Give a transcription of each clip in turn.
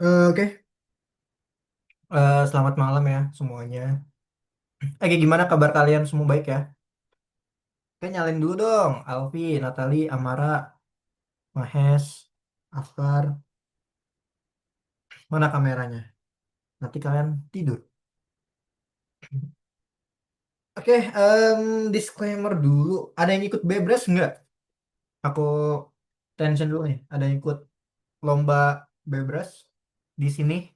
Oke. Selamat malam ya semuanya. Gimana kabar kalian semua baik ya? Oke, nyalin dulu dong. Alfi, Natali, Amara, Mahes, Afkar. Mana kameranya? Nanti kalian tidur. Oke, disclaimer dulu. Ada yang ikut Bebres nggak? Aku tension dulu nih. Ada yang ikut lomba Bebres di sini?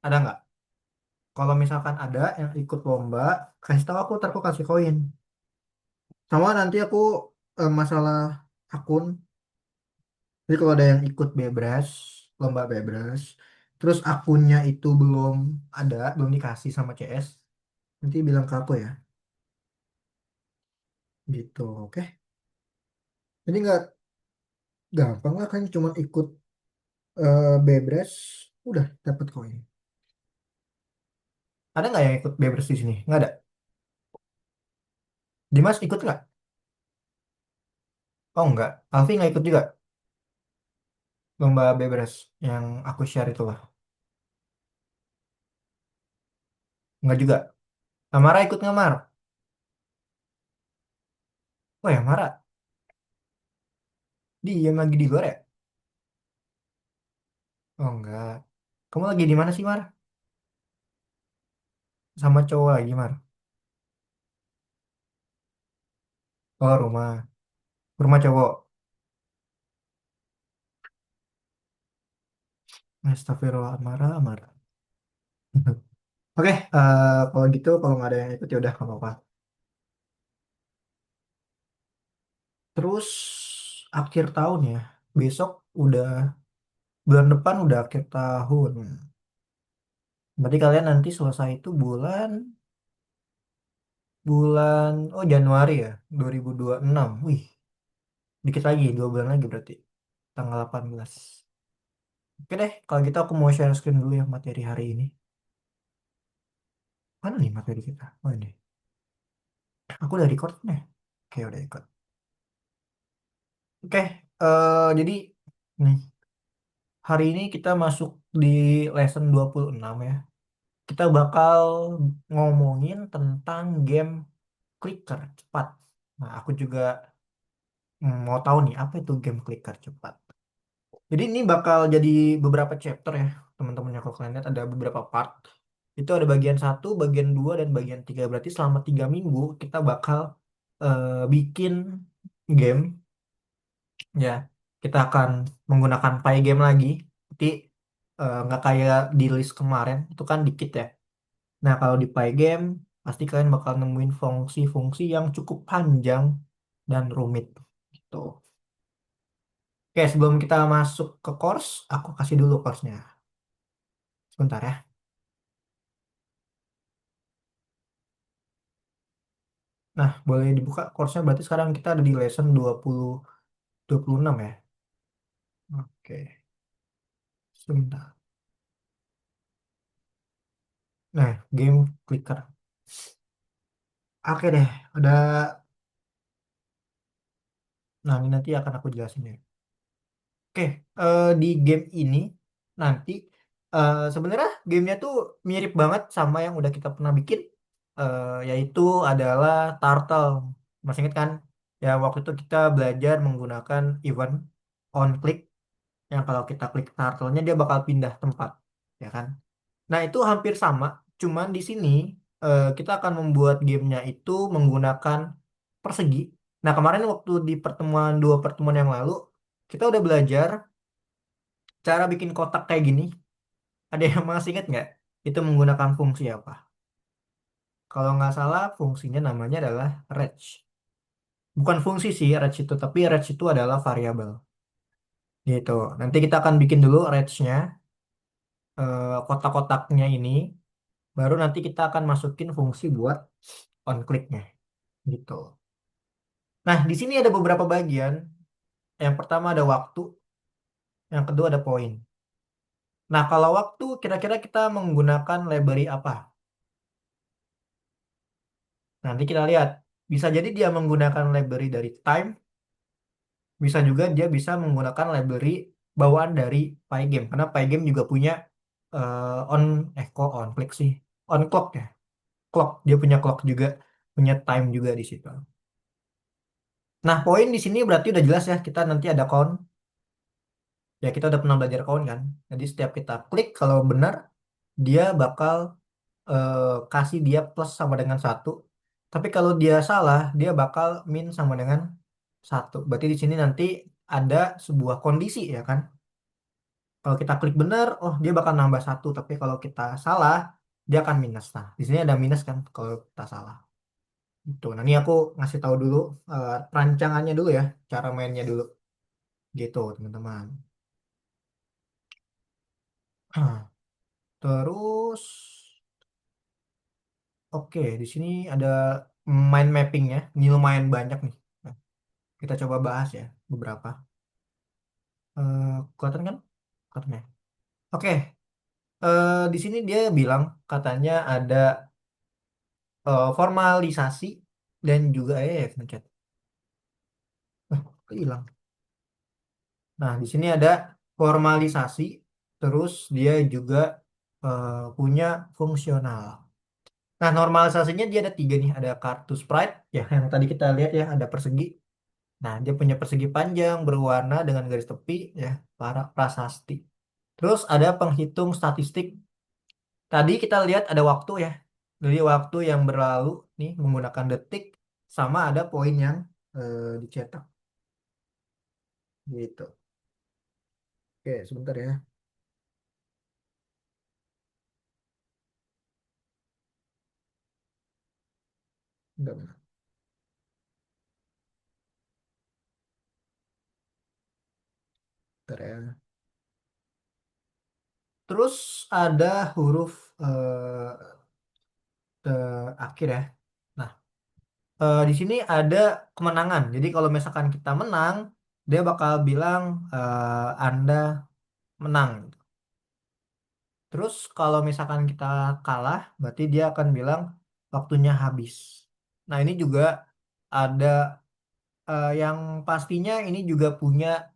Ada nggak? Kalau misalkan ada yang ikut lomba, kasih tahu aku, ntar aku kasih koin. Sama nanti aku masalah akun. Jadi kalau ada yang ikut Bebras, lomba Bebras, terus akunnya itu belum dikasih sama CS, nanti bilang ke aku ya, gitu, oke? Jadi nggak gampang lah kan, cuma ikut Bebras, udah dapat koin. Ada nggak yang ikut Bebras di sini? Nggak ada. Dimas ikut nggak? Oh nggak. Alfi nggak ikut juga lomba Bebras yang aku share itu lah. Nggak juga. Amara ikut nggak Mar? Oh ya Mara, dia lagi di luar ya? Oh enggak. Kamu lagi di mana sih Mar? Sama cowok lagi Mar? Oh rumah. Rumah cowok. Astagfirullah, marah, marah. Oke, kalau gitu, kalau nggak ada yang ikut ya udah nggak apa-apa. Terus akhir tahun ya, besok udah bulan depan udah akhir tahun. Berarti kalian nanti selesai itu bulan bulan Januari ya, 2026. Wih, dikit lagi, 2 bulan lagi berarti. Tanggal 18. Oke deh, kalau gitu aku mau share screen dulu ya materi hari ini. Mana nih materi kita? Oh ini. Aku udah record nih. Oke, udah record. Oke, jadi nih. Hari ini kita masuk di lesson 26 ya. Kita bakal ngomongin tentang game clicker cepat. Nah, aku juga mau tahu nih apa itu game clicker cepat. Jadi ini bakal jadi beberapa chapter ya, teman-teman. Kalau kalian lihat ada beberapa part. Itu ada bagian satu, bagian 2 dan bagian 3. Berarti selama 3 minggu kita bakal bikin game ya. Kita akan menggunakan Pygame lagi. Tapi nggak kayak di list kemarin, itu kan dikit ya. Nah, kalau di Pygame, pasti kalian bakal nemuin fungsi-fungsi yang cukup panjang dan rumit. Gitu. Oke, sebelum kita masuk ke course, aku kasih dulu course-nya. Sebentar ya. Nah, boleh dibuka course-nya, berarti sekarang kita ada di lesson 26 ya. Oke, sebentar. Nah, game clicker. Oke deh, udah. Nah, ini nanti akan aku jelasin ya. Oke, di game ini nanti sebenarnya gamenya tuh mirip banget sama yang udah kita pernah bikin, yaitu adalah Turtle. Masih ingat kan? Ya waktu itu kita belajar menggunakan event on click yang kalau kita klik turtle-nya dia bakal pindah tempat, ya kan? Nah itu hampir sama, cuman di sini kita akan membuat gamenya itu menggunakan persegi. Nah kemarin waktu di dua pertemuan yang lalu kita udah belajar cara bikin kotak kayak gini. Ada yang masih ingat nggak? Itu menggunakan fungsi apa? Kalau nggak salah fungsinya namanya adalah range. Bukan fungsi sih range itu, tapi range itu adalah variabel. Gitu. Nanti kita akan bikin dulu range-nya, kotak-kotaknya ini. Baru nanti kita akan masukin fungsi buat on click-nya. Gitu. Nah, di sini ada beberapa bagian. Yang pertama ada waktu, yang kedua ada poin. Nah, kalau waktu kira-kira kita menggunakan library apa? Nanti kita lihat. Bisa jadi dia menggunakan library dari time, bisa juga dia bisa menggunakan library bawaan dari Pygame karena Pygame juga punya on kok on click sih, on clock ya, clock dia punya clock juga, punya time juga di situ. Nah, poin di sini berarti udah jelas ya, kita nanti ada count. Ya, kita udah pernah belajar count kan. Jadi setiap kita klik kalau benar, dia bakal eh, kasih dia plus sama dengan satu. Tapi kalau dia salah, dia bakal min sama dengan satu. Berarti di sini nanti ada sebuah kondisi ya kan. Kalau kita klik benar, oh dia bakal nambah satu. Tapi kalau kita salah, dia akan minus. Nah, di sini ada minus kan kalau kita salah. Itu. Nah, ini aku ngasih tahu dulu perancangannya dulu ya, cara mainnya dulu. Gitu, teman-teman. Terus, oke, di sini ada mind mappingnya. Ini lumayan banyak nih. Nah, kita coba bahas ya beberapa. Kelihatan kan? Kelihatan ya? Oke, di sini dia bilang katanya ada formalisasi dan juga ngechat. Kok hilang. Nah, di sini ada formalisasi, terus dia juga punya fungsional. Nah, normalisasinya dia ada tiga nih. Ada kartu sprite, ya yang tadi kita lihat ya, ada persegi. Nah, dia punya persegi panjang berwarna dengan garis tepi, ya, para prasasti. Terus ada penghitung statistik. Tadi kita lihat ada waktu ya. Jadi waktu yang berlalu nih menggunakan detik sama ada poin yang dicetak gitu. Oke, sebentar ya. Enggak, bentar ya. Terus ada huruf terakhir ya. Nah, di sini ada kemenangan. Jadi kalau misalkan kita menang, dia bakal bilang Anda menang. Terus kalau misalkan kita kalah, berarti dia akan bilang waktunya habis. Nah, ini juga ada yang pastinya ini juga punya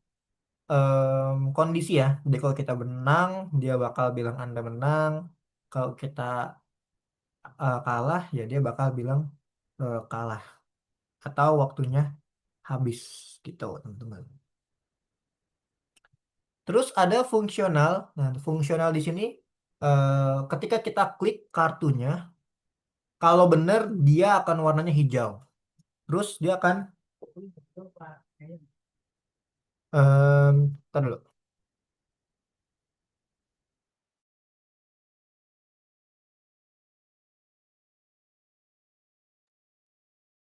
kondisi ya. Jadi kalau kita menang, dia bakal bilang Anda menang. Kalau kita kalah, ya dia bakal bilang kalah. Atau waktunya habis gitu, teman-teman. Terus ada fungsional. Nah, fungsional di sini ketika kita klik kartunya, kalau benar dia akan warnanya hijau. Terus dia akan ntar dulu.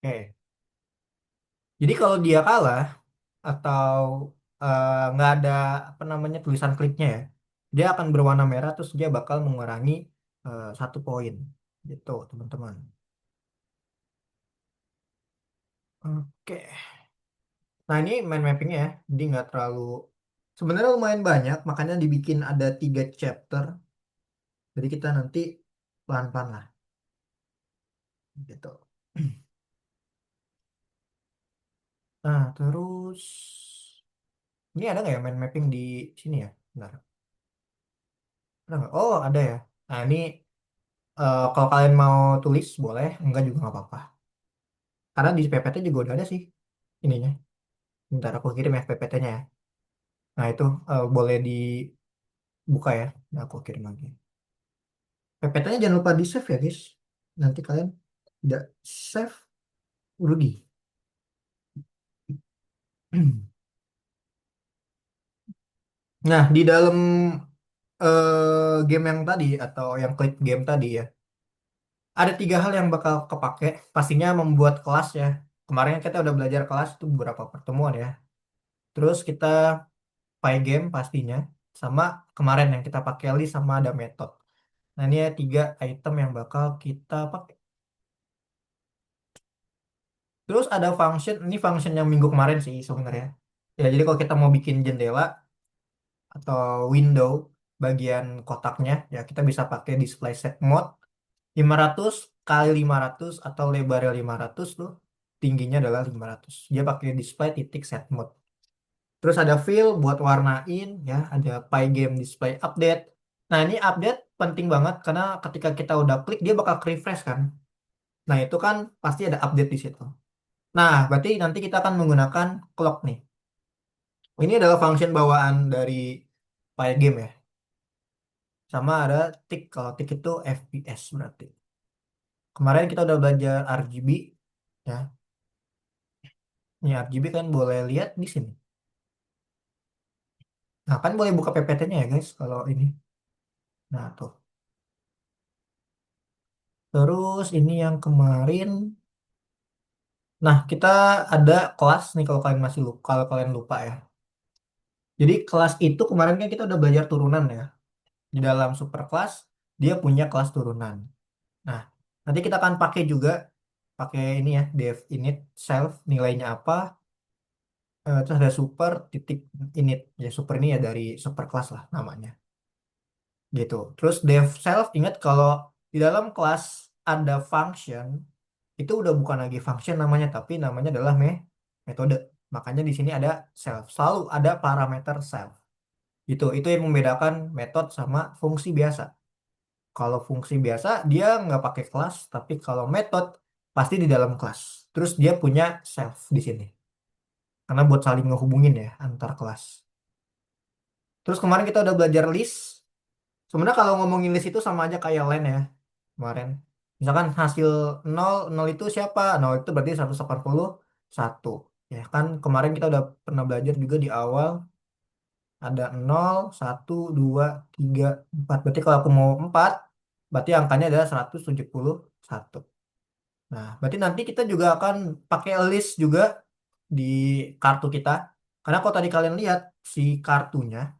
Oke. Jadi kalau dia kalah atau nggak ada apa namanya tulisan kliknya ya, dia akan berwarna merah terus dia bakal mengurangi satu poin. Gitu, teman-teman. Oke. Nah, ini mind mappingnya ya. Jadi nggak terlalu sebenarnya lumayan banyak, makanya dibikin ada tiga chapter. Jadi kita nanti pelan-pelan lah, gitu. Nah, terus ini ada nggak ya mind mapping di sini ya? Bentar. Ada nggak? Oh, ada ya. Nah, ini kalau kalian mau tulis boleh, enggak juga nggak apa-apa. Karena di PPT juga udah ada sih ininya. Bentar aku kirim ya PPT-nya ya. Nah, itu boleh dibuka ya. Nah, aku kirim lagi. PPT-nya jangan lupa di save ya, guys. Nanti kalian tidak save rugi. Nah, di dalam game yang tadi atau yang klik game tadi ya, ada tiga hal yang bakal kepake. Pastinya membuat kelas ya. Kemarin kan kita udah belajar kelas itu beberapa pertemuan ya. Terus kita play game pastinya, sama kemarin yang kita pakai list sama ada metode. Nah, ini ya tiga item yang bakal kita pakai. Terus ada function, ini function yang minggu kemarin sih sebenarnya. Ya, jadi kalau kita mau bikin jendela atau window bagian kotaknya, ya kita bisa pakai display set mode 500 kali 500 atau lebarnya 500 tuh, tingginya adalah 500. Dia pakai display titik set mode. Terus ada fill buat warnain ya, ada Pygame display update. Nah, ini update penting banget karena ketika kita udah klik dia bakal refresh kan. Nah, itu kan pasti ada update di situ. Nah, berarti nanti kita akan menggunakan clock nih. Ini adalah function bawaan dari Pygame ya. Sama ada tick. Kalau tick itu FPS berarti. Kemarin kita udah belajar RGB ya. Ini RGB kan boleh lihat di sini. Nah, kan boleh buka PPT-nya ya guys kalau ini. Nah, tuh. Terus ini yang kemarin. Nah, kita ada kelas nih kalau kalian masih lupa, kalau kalian lupa ya. Jadi kelas itu kemarin kan kita udah belajar turunan ya. Di dalam super kelas dia punya kelas turunan. Nah, nanti kita akan pakai juga pakai ini ya, def init self nilainya apa. Terus ada super titik init. Ya super ini ya dari super kelas lah namanya. Gitu. Terus def self ingat kalau di dalam kelas ada function itu udah bukan lagi function namanya tapi namanya adalah metode. Makanya di sini ada self. Selalu ada parameter self. Itu yang membedakan metode sama fungsi biasa. Kalau fungsi biasa dia nggak pakai kelas, tapi kalau metode pasti di dalam kelas. Terus dia punya self di sini. Karena buat saling ngehubungin ya antar kelas. Terus kemarin kita udah belajar list. Sebenarnya kalau ngomongin list itu sama aja kayak len ya kemarin. Misalkan hasil nol itu siapa? Nol itu berarti 181. Ya kan kemarin kita udah pernah belajar juga di awal ada 0, 1, 2, 3, 4. Berarti kalau aku mau 4, berarti angkanya adalah 171. Nah, berarti nanti kita juga akan pakai list juga di kartu kita. Karena kalau tadi kalian lihat si kartunya,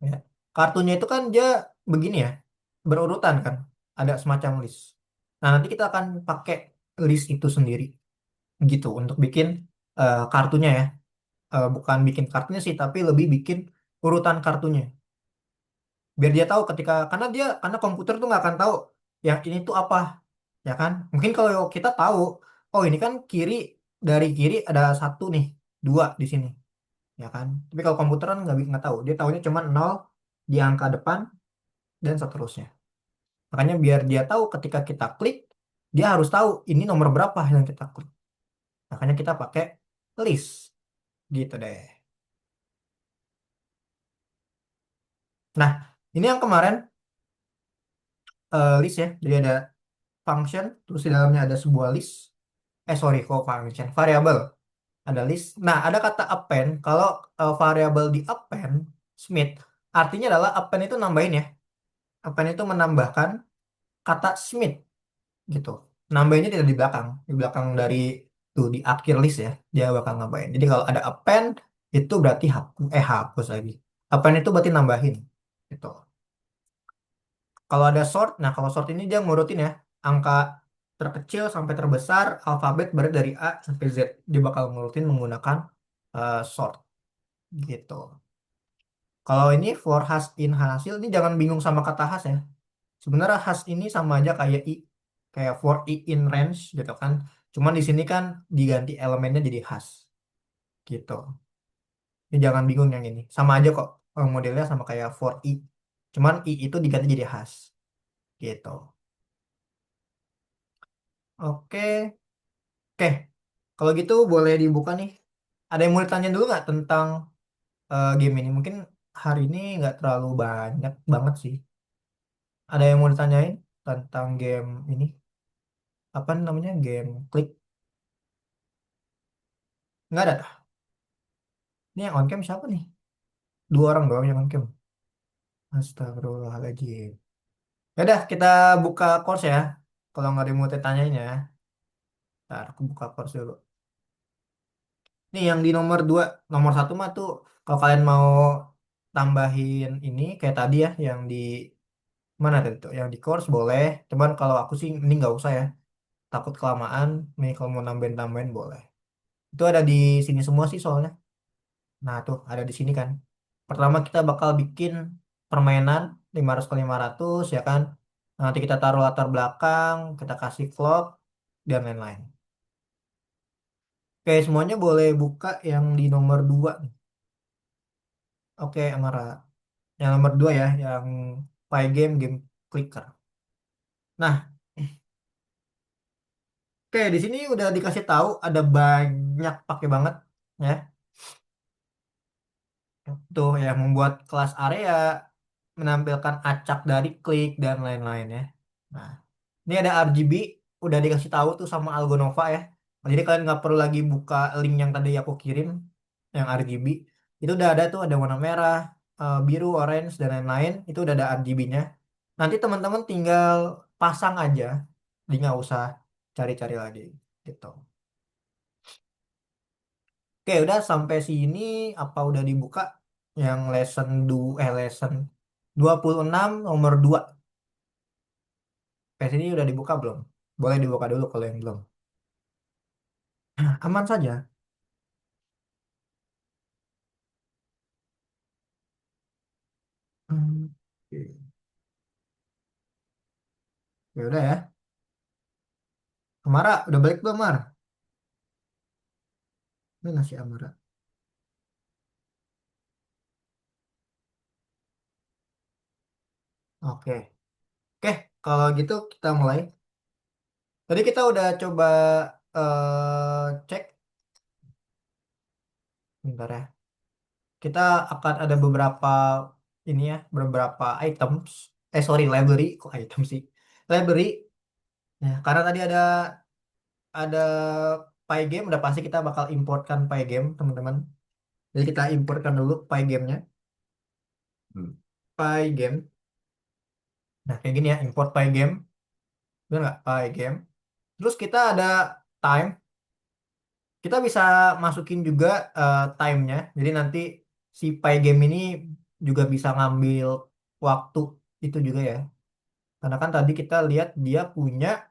ya, kartunya itu kan dia begini ya, berurutan kan, ada semacam list. Nah, nanti kita akan pakai list itu sendiri gitu untuk bikin kartunya ya. Bukan bikin kartunya sih, tapi lebih bikin urutan kartunya. Biar dia tahu karena komputer tuh nggak akan tahu yang ini tuh apa, ya kan? Mungkin kalau kita tahu, oh ini kan dari kiri ada satu nih, dua di sini, ya kan? Tapi kalau komputer kan nggak tahu, dia tahunya cuma nol di angka depan dan seterusnya. Makanya biar dia tahu ketika kita klik, dia harus tahu ini nomor berapa yang kita klik. Makanya kita pakai list, gitu deh. Nah, ini yang kemarin list ya, jadi ada function, terus di dalamnya ada sebuah list. Sorry, kok function, variabel. Ada list. Nah, ada kata append. Kalau variabel di append, Smith, artinya adalah append itu nambahin ya. Append itu menambahkan kata Smith gitu. Nambahinnya tidak di belakang dari tuh di akhir list ya. Dia bakal nambahin. Jadi kalau ada append itu berarti hapus lagi. Append itu berarti nambahin gitu. Kalau ada sort, nah kalau sort ini dia ngurutin ya angka terkecil sampai terbesar alfabet berarti dari A sampai Z. Dia bakal ngurutin menggunakan sort gitu. Kalau ini for hash in hasil ini jangan bingung sama kata hash ya. Sebenarnya hash ini sama aja kayak kayak for i in range gitu kan. Cuman di sini kan diganti elemennya jadi hash gitu. Ini jangan bingung yang ini. Sama aja kok modelnya sama kayak for i. Cuman i itu diganti jadi hash gitu. Oke. Oke. Kalau gitu boleh dibuka nih. Ada yang mau ditanya dulu nggak tentang game ini? Mungkin hari ini nggak terlalu banyak banget sih. Ada yang mau ditanyain tentang game ini? Apa namanya? Game klik? Nggak ada. Ini yang on cam siapa nih? Dua orang doang yang on cam. Astagfirullahaladzim. Ya udah, kita buka course ya. Kalau nggak ada yang mau ditanyain ya. Ntar aku buka course dulu. Nih yang di nomor dua, nomor satu mah tuh kalau kalian mau tambahin ini kayak tadi ya, yang di mana tadi tuh? Yang di course boleh. Cuman kalau aku sih ini nggak usah ya. Takut kelamaan. Nih kalau mau nambahin-tambahin boleh. Itu ada di sini semua sih soalnya. Nah, tuh ada di sini kan. Pertama kita bakal bikin permainan 500 kali 500 ya kan. Nanti kita taruh latar belakang, kita kasih clock dan lain-lain. Oke, semuanya boleh buka yang di nomor 2 nih. Oke, Amara. Yang nomor dua ya, yang Pie Game, game clicker. Nah, oke, di sini udah dikasih tahu ada banyak pakai banget ya. Tuh yang membuat kelas area menampilkan acak dari klik dan lain-lain ya. Nah, ini ada RGB udah dikasih tahu tuh sama Algonova ya. Nah, jadi kalian nggak perlu lagi buka link yang tadi aku kirim yang RGB. Itu udah ada tuh ada warna merah, biru, orange dan lain-lain. Itu udah ada RGB-nya. Nanti teman-teman tinggal pasang aja, jadi nggak usah cari-cari lagi gitu. Oke, udah sampai sini apa udah dibuka yang lesson 26 nomor 2. Sampai sini udah dibuka belum? Boleh dibuka dulu kalau yang belum. Aman saja. Hmm, oke. Ya udah ya. Amara, udah balik belum, Mar? Mana si Amara? Oke. Oke, kalau gitu kita mulai. Tadi kita udah coba cek, bentar ya. Kita akan ada beberapa ini ya, beberapa items. Sorry, library. Kok item sih? Library. Ya, karena tadi ada Pygame, udah pasti kita bakal importkan Pygame, teman-teman. Jadi kita importkan dulu Pygame-nya. Pygame. Nah, kayak gini ya, import Pygame. Bener nggak? Pygame. Terus kita ada time. Kita bisa masukin juga time-nya. Jadi nanti si Pygame ini juga bisa ngambil waktu itu juga ya. Karena kan tadi kita lihat dia punya,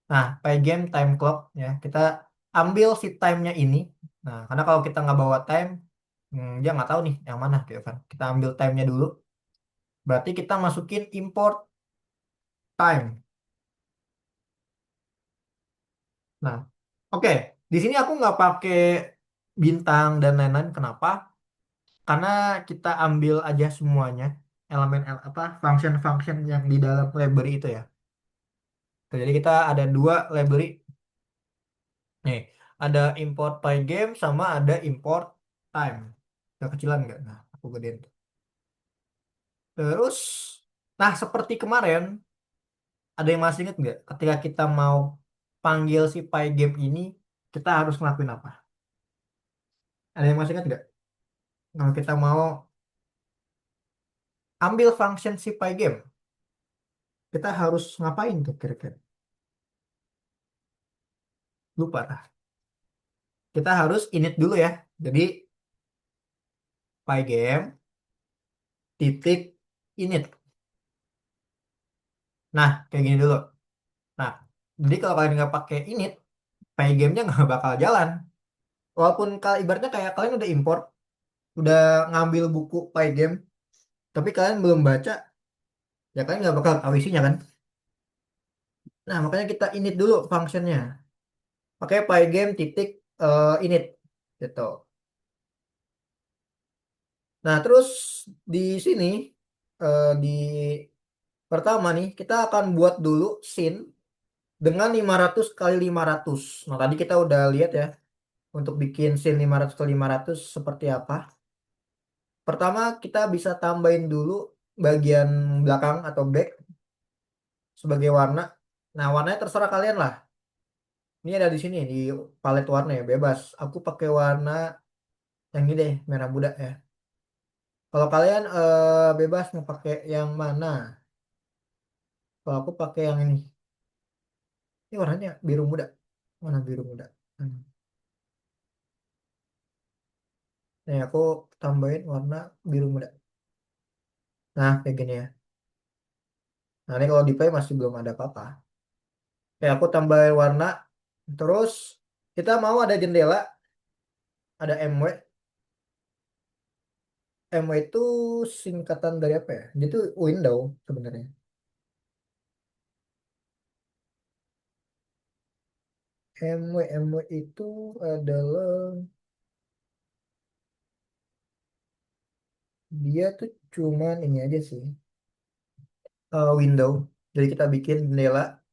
nah, Pygame time clock ya. Kita ambil si time-nya ini. Nah, karena kalau kita nggak bawa time, dia nggak tahu nih yang mana gitu kan. Kita ambil time-nya dulu. Berarti kita masukin import time. Nah, oke. Di sini aku nggak pakai bintang dan lain-lain. Kenapa? Karena kita ambil aja semuanya elemen apa function-function yang di dalam library itu ya. Oke, jadi kita ada dua library nih. Ada import pygame sama ada import time. Yang kecilan nggak? Nah, aku gedein tuh. Terus, nah seperti kemarin, ada yang masih inget nggak? Ketika kita mau panggil si pygame ini, kita harus ngelakuin apa? Ada yang masih inget nggak? Kalau kita mau ambil function si pygame, kita harus ngapain tuh kira-kira? Lupa dah. Kita harus init dulu ya. Jadi pygame titik init. Nah, kayak gini dulu. Nah, jadi kalau kalian nggak pakai init, pygame-nya nggak bakal jalan. Walaupun ibaratnya kayak kalian udah import, udah ngambil buku pygame, tapi kalian belum baca, ya kalian nggak bakal tahu isinya kan. Nah, makanya kita init dulu functionnya. Pakai pygame titik init. Gitu. Nah, terus di sini, di pertama nih, kita akan buat dulu scene dengan 500 kali 500. Nah, tadi kita udah lihat ya, untuk bikin scene 500 kali 500 seperti apa. Pertama, kita bisa tambahin dulu bagian belakang atau back sebagai warna. Nah, warnanya terserah kalian lah. Ini ada di sini, di palet warna ya, bebas. Aku pakai warna yang ini deh, merah muda ya. Kalau kalian bebas mau pakai yang mana? Kalau aku pakai yang ini. Ini warnanya biru muda. Mana biru muda? Hmm. Nih, aku tambahin warna biru muda. Nah, kayak gini ya. Nah, ini kalau di play masih belum ada apa-apa. Kayak aku tambahin warna. Terus kita mau ada jendela, ada MW. MW itu singkatan dari apa ya? Dia itu window sebenarnya. MW itu adalah Dia tuh cuman ini aja sih, window. Jadi kita bikin jendela.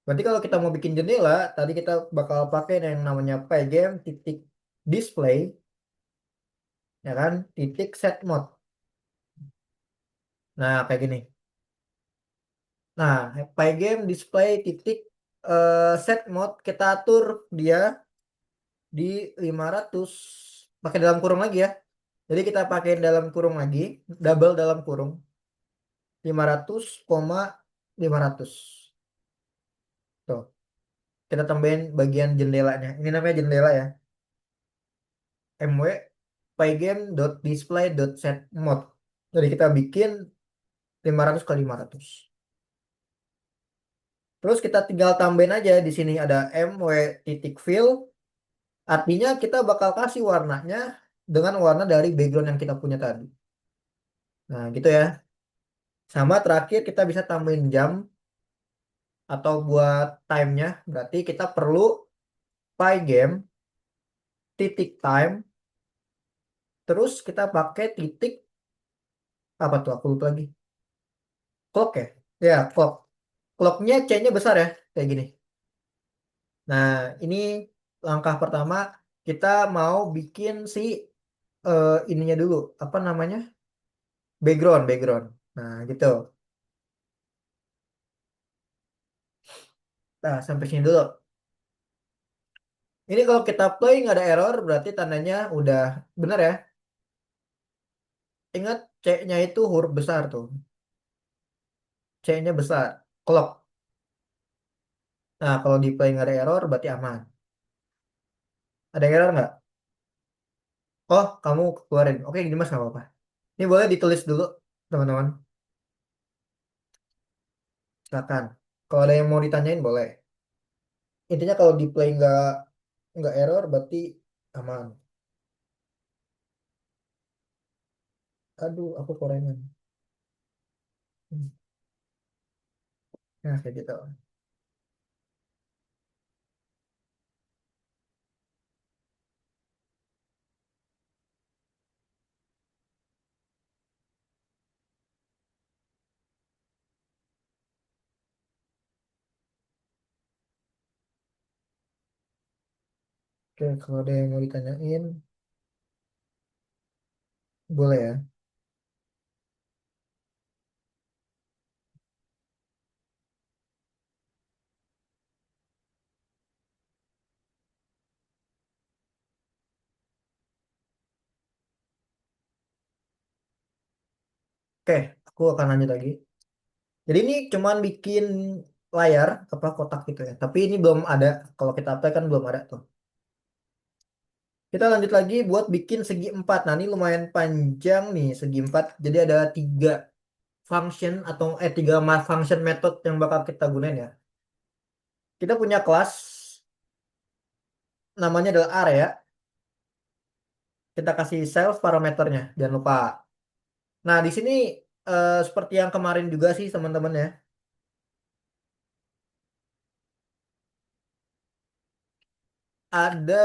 Berarti kalau kita mau bikin jendela, tadi kita bakal pakai yang namanya pygame titik display, ya kan? Titik set mode. Nah, kayak gini. Nah, pygame display titik set mode kita atur dia di 500, pakai dalam kurung lagi ya. Jadi kita pakai dalam kurung lagi, double dalam kurung 500,500. Tuh, kita tambahin bagian jendelanya. Ini namanya jendela ya. MW pygame.display.setMode. Jadi kita bikin 500 kali 500. Terus kita tinggal tambahin aja di sini ada MW titik fill. Artinya kita bakal kasih warnanya dengan warna dari background yang kita punya tadi. Nah, gitu ya. Sama terakhir kita bisa tambahin jam atau buat timenya. Berarti kita perlu pygame titik time. Terus kita pakai titik apa tuh? Aku lupa lagi. Clock ya? Ya, clock. Clocknya C-nya besar ya, kayak gini. Nah, ini langkah pertama kita mau bikin si ininya dulu, apa namanya? Background, background. Nah, gitu. Nah, sampai sini dulu. Ini kalau kita play nggak ada error, berarti tandanya udah benar ya. Ingat C-nya itu huruf besar tuh. C-nya besar. Clock. Nah, kalau di play nggak ada error, berarti aman. Ada error nggak? Oh, kamu keluarin. Oke, gini mas nggak apa-apa. Ini boleh ditulis dulu, teman-teman. Silakan. Kalau ada yang mau ditanyain boleh. Intinya kalau di play nggak error berarti aman. Aduh, aku korengan. Hmm. Nah, kayak gitu. Oke, kalau ada yang mau ditanyain, boleh ya. Oke, aku akan lanjut lagi. Jadi ini cuman bikin layar apa kotak gitu ya. Tapi ini belum ada. Kalau kita apply kan belum ada tuh. Kita lanjut lagi buat bikin segi empat. Nah, ini lumayan panjang nih segi empat. Jadi ada tiga function atau tiga function method yang bakal kita gunain ya. Kita punya kelas namanya adalah area. Kita kasih self parameternya, jangan lupa. Nah, di sini seperti yang kemarin juga sih teman-teman ya. Ada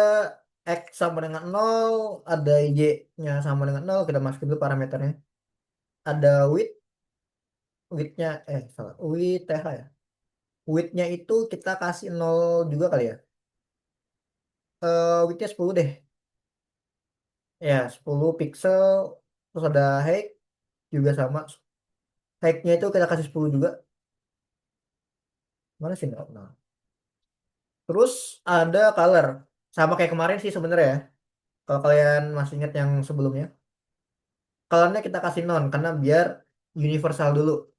X sama dengan nol, ada Y-nya sama dengan nol, kita masukin dulu parameternya. Ada width-nya, salah, width TH ya. Width-nya itu kita kasih nol juga kali ya. Width-nya 10 deh. Ya, 10 pixel. Terus ada height juga sama. Height-nya itu kita kasih 10 juga. Mana sih? Nol? Nol. Terus ada color. Sama kayak kemarin sih sebenarnya ya. Kalau kalian masih ingat yang sebelumnya, colornya kita kasih non karena biar universal dulu.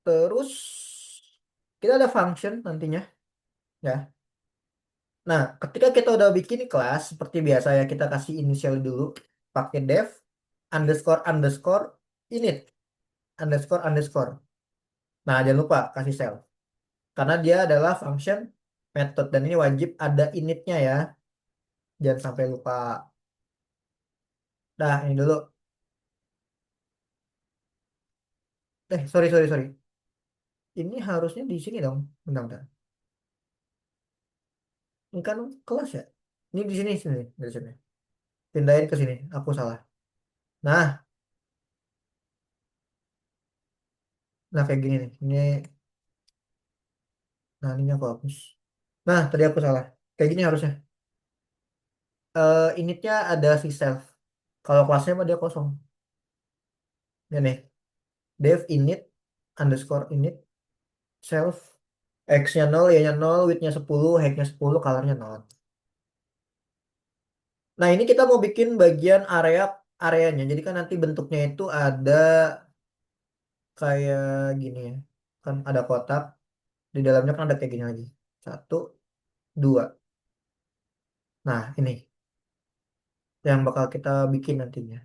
Terus kita ada function nantinya, ya. Nah, ketika kita udah bikin kelas seperti biasa ya kita kasih initial dulu pakai def underscore underscore init underscore underscore. Nah, jangan lupa kasih self karena dia adalah function method dan ini wajib ada initnya ya. Jangan sampai lupa. Nah, ini dulu. Sorry sorry sorry. Ini harusnya di sini dong. Bentar, bentar. Ini kan kelas ya. Ini di sini sini dari sini. Pindahin ke sini. Aku salah. Nah, nah kayak gini nih. Nah ini aku hapus. Nah tadi aku salah. Kayak gini harusnya. Initnya ada si self. Kalau kelasnya mah dia kosong. Ya nih. Dev init underscore init self x-nya 0, y-nya 0, width-nya 10, height-nya 10, color-nya 0. Nah, ini kita mau bikin bagian areanya. Jadi kan nanti bentuknya itu ada kayak gini ya. Kan ada kotak, di dalamnya kan ada kayak gini lagi. Satu, dua. Nah, ini yang bakal kita bikin nantinya.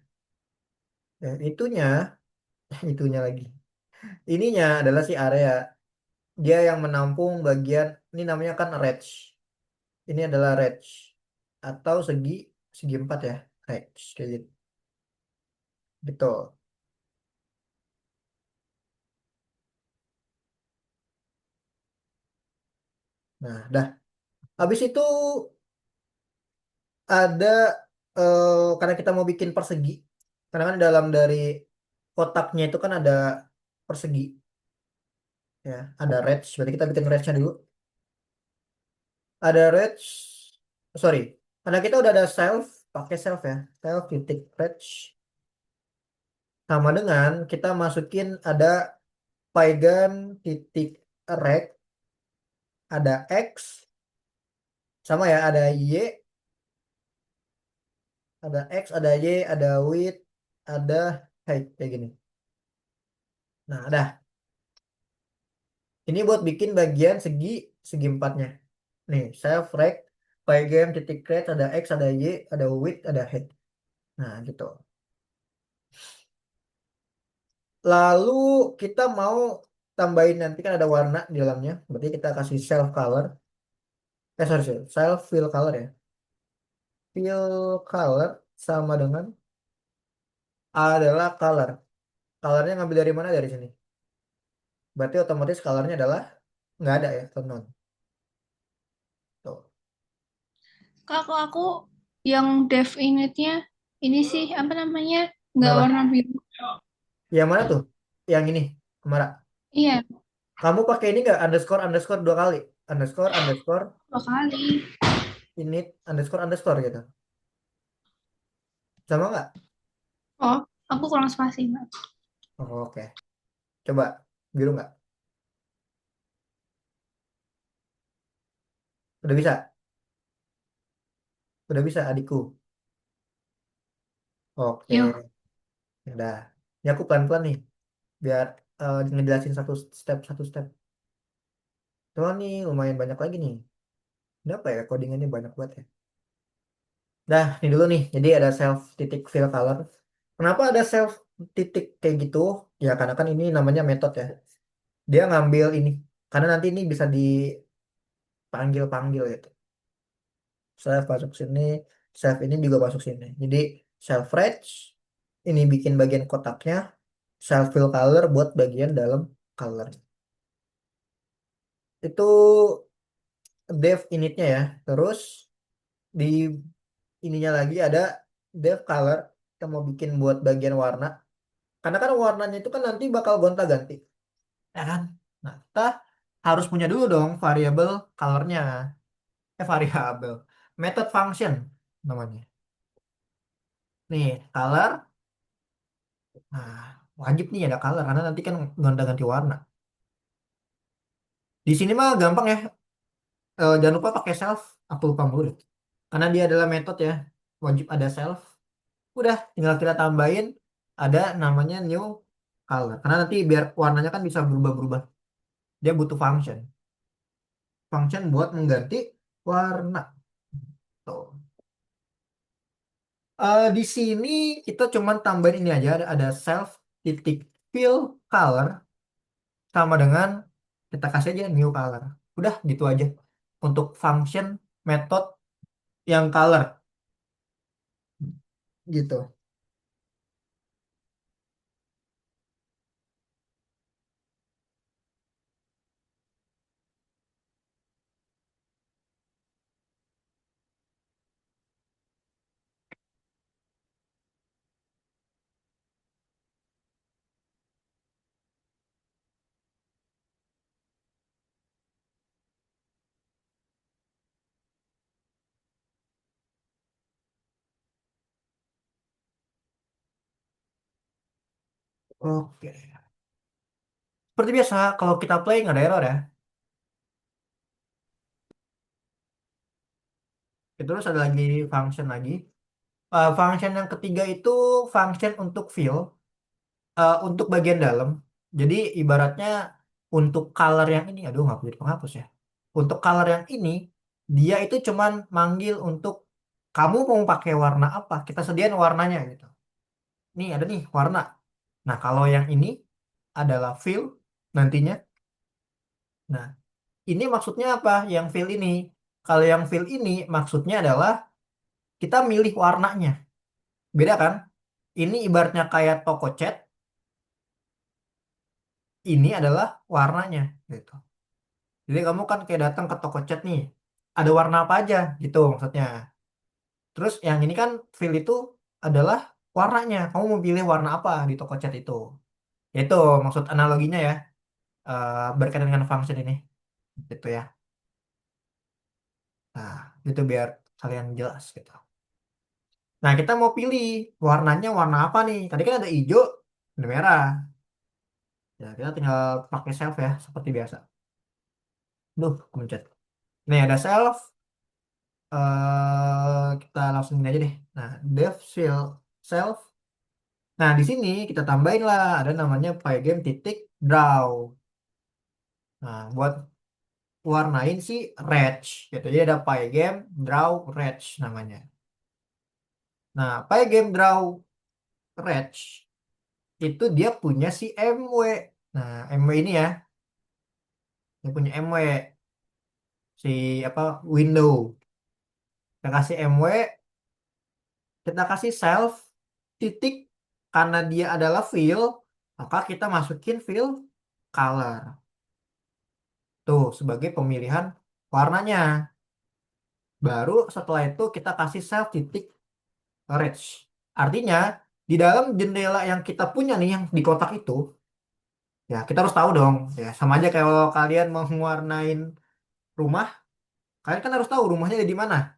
Itunya, itunya lagi. Ininya adalah si area. Dia yang menampung bagian, ini namanya kan range. Ini adalah range. Atau segi empat ya. Range, kayak gitu. Betul. Nah, dah. Habis itu ada karena kita mau bikin persegi. Karena kan dalam dari kotaknya itu kan ada persegi ya, ada range. Berarti kita bikin range-nya dulu. Ada range, sorry. Karena kita udah ada self, pakai self ya. Self titik range sama dengan kita masukin ada Python titik rect, ada x sama ya, ada x, ada y, ada width, ada height kayak gini. Nah, ada. Ini buat bikin bagian segi empatnya. Nih, self rect, pygame, titik rect, ada x, ada y, ada width, ada height. Nah, gitu. Lalu kita mau tambahin nanti kan ada warna di dalamnya. Berarti kita kasih self color. Sorry, sorry. Self fill color ya. Fill color sama dengan adalah color. Colornya ngambil dari mana? Dari sini. Berarti otomatis colornya adalah nggak ada ya, atau non. Tuh. Kak, kok aku yang dev initnya ini sih apa namanya nggak Kenapa? warna biru. Yang mana tuh? Yang ini. Kemana? Iya, Kamu pakai ini nggak underscore underscore dua kali? Underscore underscore 2 kali. init underscore underscore gitu. Sama nggak? Oh, aku kurang spasi, Mbak. Oh, oke. Coba biru nggak? Udah bisa? Udah bisa adikku. Yuk, Oke. Udah. Ini aku pelan-pelan nih. Biar ngejelasin satu step. Soalnya nih lumayan banyak lagi nih. Kenapa ya codingannya banyak banget ya? Dah, ini dulu nih. Jadi ada self titik fill color. Kenapa ada self titik kayak gitu? Ya karena kan ini namanya metode ya. Dia ngambil ini. Karena nanti ini bisa dipanggil-panggil gitu. Self masuk sini, self ini juga masuk sini. Jadi self range ini bikin bagian kotaknya, self fill color buat bagian dalam color. Itu dev initnya ya. Terus di ininya lagi ada dev color. Kita mau bikin buat bagian warna. Karena kan warnanya itu kan nanti bakal gonta-ganti, ya kan? Nah, kita harus punya dulu dong variabel colornya. Variabel. Method function namanya. Nih, color. Nah, wajib nih ada color karena nanti kan gonta-ganti warna. Di sini mah gampang ya. Jangan lupa pakai self. Aku lupa mulu deh. Karena dia adalah metode ya. Wajib ada self. Udah, tinggal kita tambahin ada namanya new color. Karena nanti biar warnanya kan bisa berubah-berubah. Dia butuh function. Function buat mengganti warna. Tuh. Di sini kita cuman tambahin ini aja. Ada self titik fill color sama dengan kita kasih aja new color. Udah gitu aja. Untuk function method yang color gitu. Oke. Seperti biasa, kalau kita play nggak ada error ya. Terus ada lagi function lagi. Function yang ketiga itu function untuk fill, untuk bagian dalam. Jadi ibaratnya untuk color yang ini, aduh nggak perlu penghapus ya. Untuk color yang ini, dia itu cuman manggil untuk kamu mau pakai warna apa, kita sediain warnanya gitu. Nih ada nih warna. Nah kalau yang ini adalah fill nantinya. Nah ini maksudnya apa? Yang fill ini. Kalau yang fill ini maksudnya adalah kita milih warnanya. Beda kan? Ini ibaratnya kayak toko cat, ini adalah warnanya gitu. Jadi kamu kan kayak datang ke toko cat nih, ada warna apa aja gitu maksudnya. Terus yang ini kan fill itu adalah warnanya. Kamu mau pilih warna apa di toko cat itu? Itu maksud analoginya ya, berkaitan dengan function ini. Gitu ya. Nah, itu biar kalian jelas gitu. Nah, kita mau pilih warnanya warna apa nih? Tadi kan ada hijau, ada merah. Ya, kita tinggal pakai self ya, seperti biasa. Duh, kemencet. Nih ada self, kita langsung ini aja deh. Nah, def fill self. Nah, di sini kita tambahin lah ada namanya pygame titik draw. Nah, buat warnain si reg gitu. Jadi ada pygame draw reg namanya. Nah, pygame draw reg itu dia punya si MW. Nah, MW ini ya, dia punya MW si apa window. Kita kasih MW, kita kasih self titik karena dia adalah fill, maka kita masukin fill color. Tuh, sebagai pemilihan warnanya. Baru setelah itu kita kasih self titik range. Artinya, di dalam jendela yang kita punya nih, yang di kotak itu, ya kita harus tahu dong. Ya, sama aja kayak kalau kalian mau mewarnain rumah, kalian kan harus tahu rumahnya ada di mana.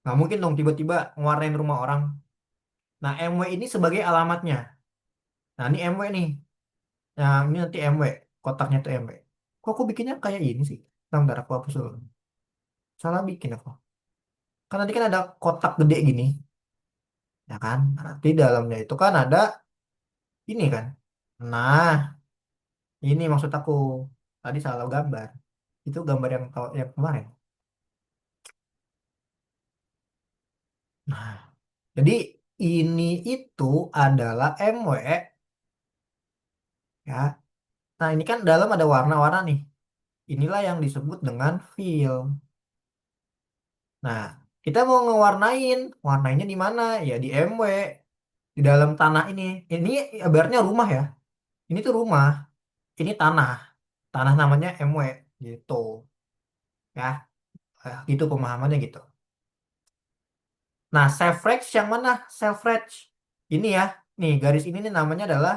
Nggak mungkin dong tiba-tiba mewarnain rumah orang. Nah, MW ini sebagai alamatnya. Nah, ini MW nih. Nah, ini nanti MW. Kotaknya tuh MW. Kok aku bikinnya kayak ini sih? Bentar, aku hapus dulu. Salah bikin aku. Kan nanti kan ada kotak gede gini. Ya kan? Nah, nanti dalamnya itu kan ada ini kan. Nah, ini maksud aku. Tadi salah gambar. Itu gambar yang kemarin. Nah, jadi ini itu adalah MW ya. Nah, ini kan dalam ada warna-warna nih. Inilah yang disebut dengan fill. Nah, kita mau ngewarnain, warnanya di mana? Ya di MW, di dalam tanah ini. Ini ibaratnya rumah ya. Ini tuh rumah, ini tanah. Tanah namanya MW gitu. Ya, gitu pemahamannya gitu. Nah, self reg yang mana? Self reg. Ini ya. Nih, garis ini nih namanya adalah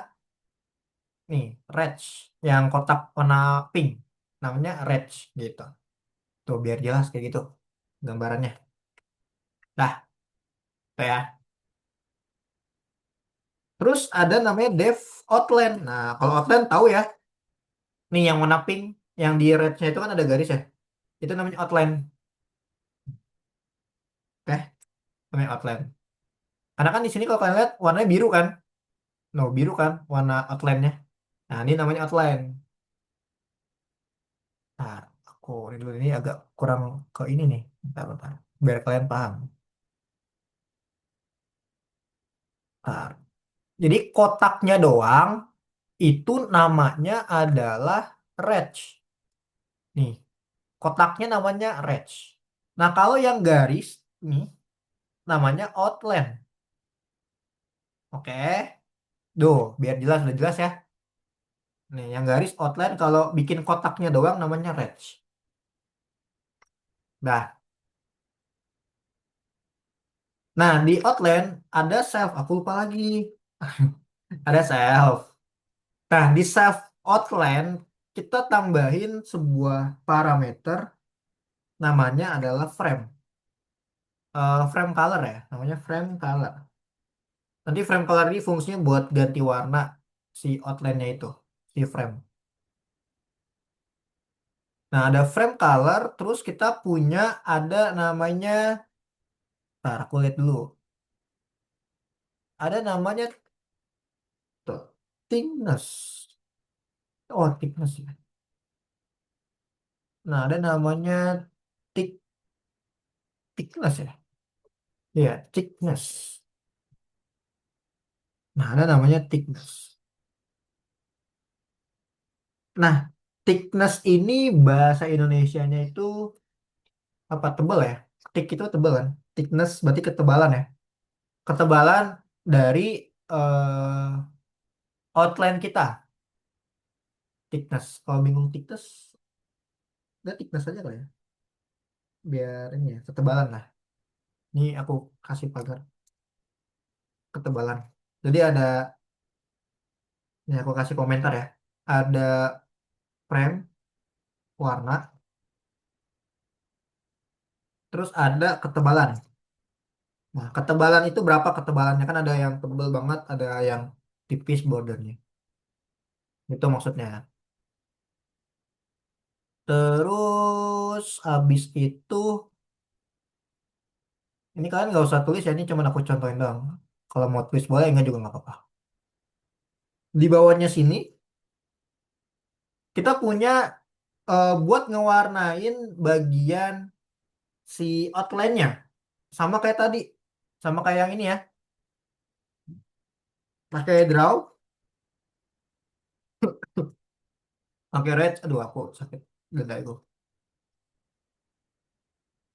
nih, reg yang kotak warna pink. Namanya reg gitu. Tuh biar jelas kayak gitu gambarannya. Dah, tuh ya. Terus ada namanya dev outline. Nah, kalau outline tahu ya. Nih yang warna pink, yang di red-nya itu kan ada garis ya. Itu namanya outline. Oke, namanya outline. Karena kan di sini kalau kalian lihat warnanya biru kan. No, biru kan warna outline-nya. Nah, ini namanya outline. Nah, aku ini dulu ini agak kurang ke ini nih. Bentar, bentar. Biar kalian paham. Nah, jadi kotaknya doang itu namanya adalah reg. Nih, kotaknya namanya reg. Nah, kalau yang garis nih namanya outline. Oke. Duh, biar jelas, udah jelas ya. Nih, yang garis outline kalau bikin kotaknya doang namanya reg. Nah, nah di outline ada self. Aku lupa lagi. Ada self. Nah, di self outline kita tambahin sebuah parameter namanya adalah frame. Frame color ya, namanya frame color. Nanti frame color ini fungsinya buat ganti warna. si outline-nya itu, si frame. Nah, ada frame color, terus kita punya ada namanya, ntar aku lihat dulu. Ada namanya tuh, thickness. Oh, thickness ya. Nah, ada namanya thick, thickness ya. Iya, thickness. Nah, ada namanya thickness. Nah, thickness ini bahasa Indonesianya itu apa? Tebal ya? Thick itu tebal kan? Thickness berarti ketebalan ya? Ketebalan dari outline kita. Thickness. Kalau bingung thickness, udah thickness aja kali ya. Biar ini ya, ketebalan lah. Ini aku kasih pagar ketebalan. Jadi ada, ini aku kasih komentar ya. Ada frame, warna, terus ada ketebalan. Nah, ketebalan itu berapa ketebalannya? Kan ada yang tebal banget, ada yang tipis bordernya. Itu maksudnya. Terus habis itu, ini kalian nggak usah tulis ya, ini cuma aku contohin doang. Kalau mau tulis boleh, enggak juga nggak apa-apa. Di bawahnya sini, kita punya buat ngewarnain bagian si outline-nya. Sama kayak tadi, sama kayak yang ini ya. Pakai draw, pakai red. Aduh, aku sakit dada itu.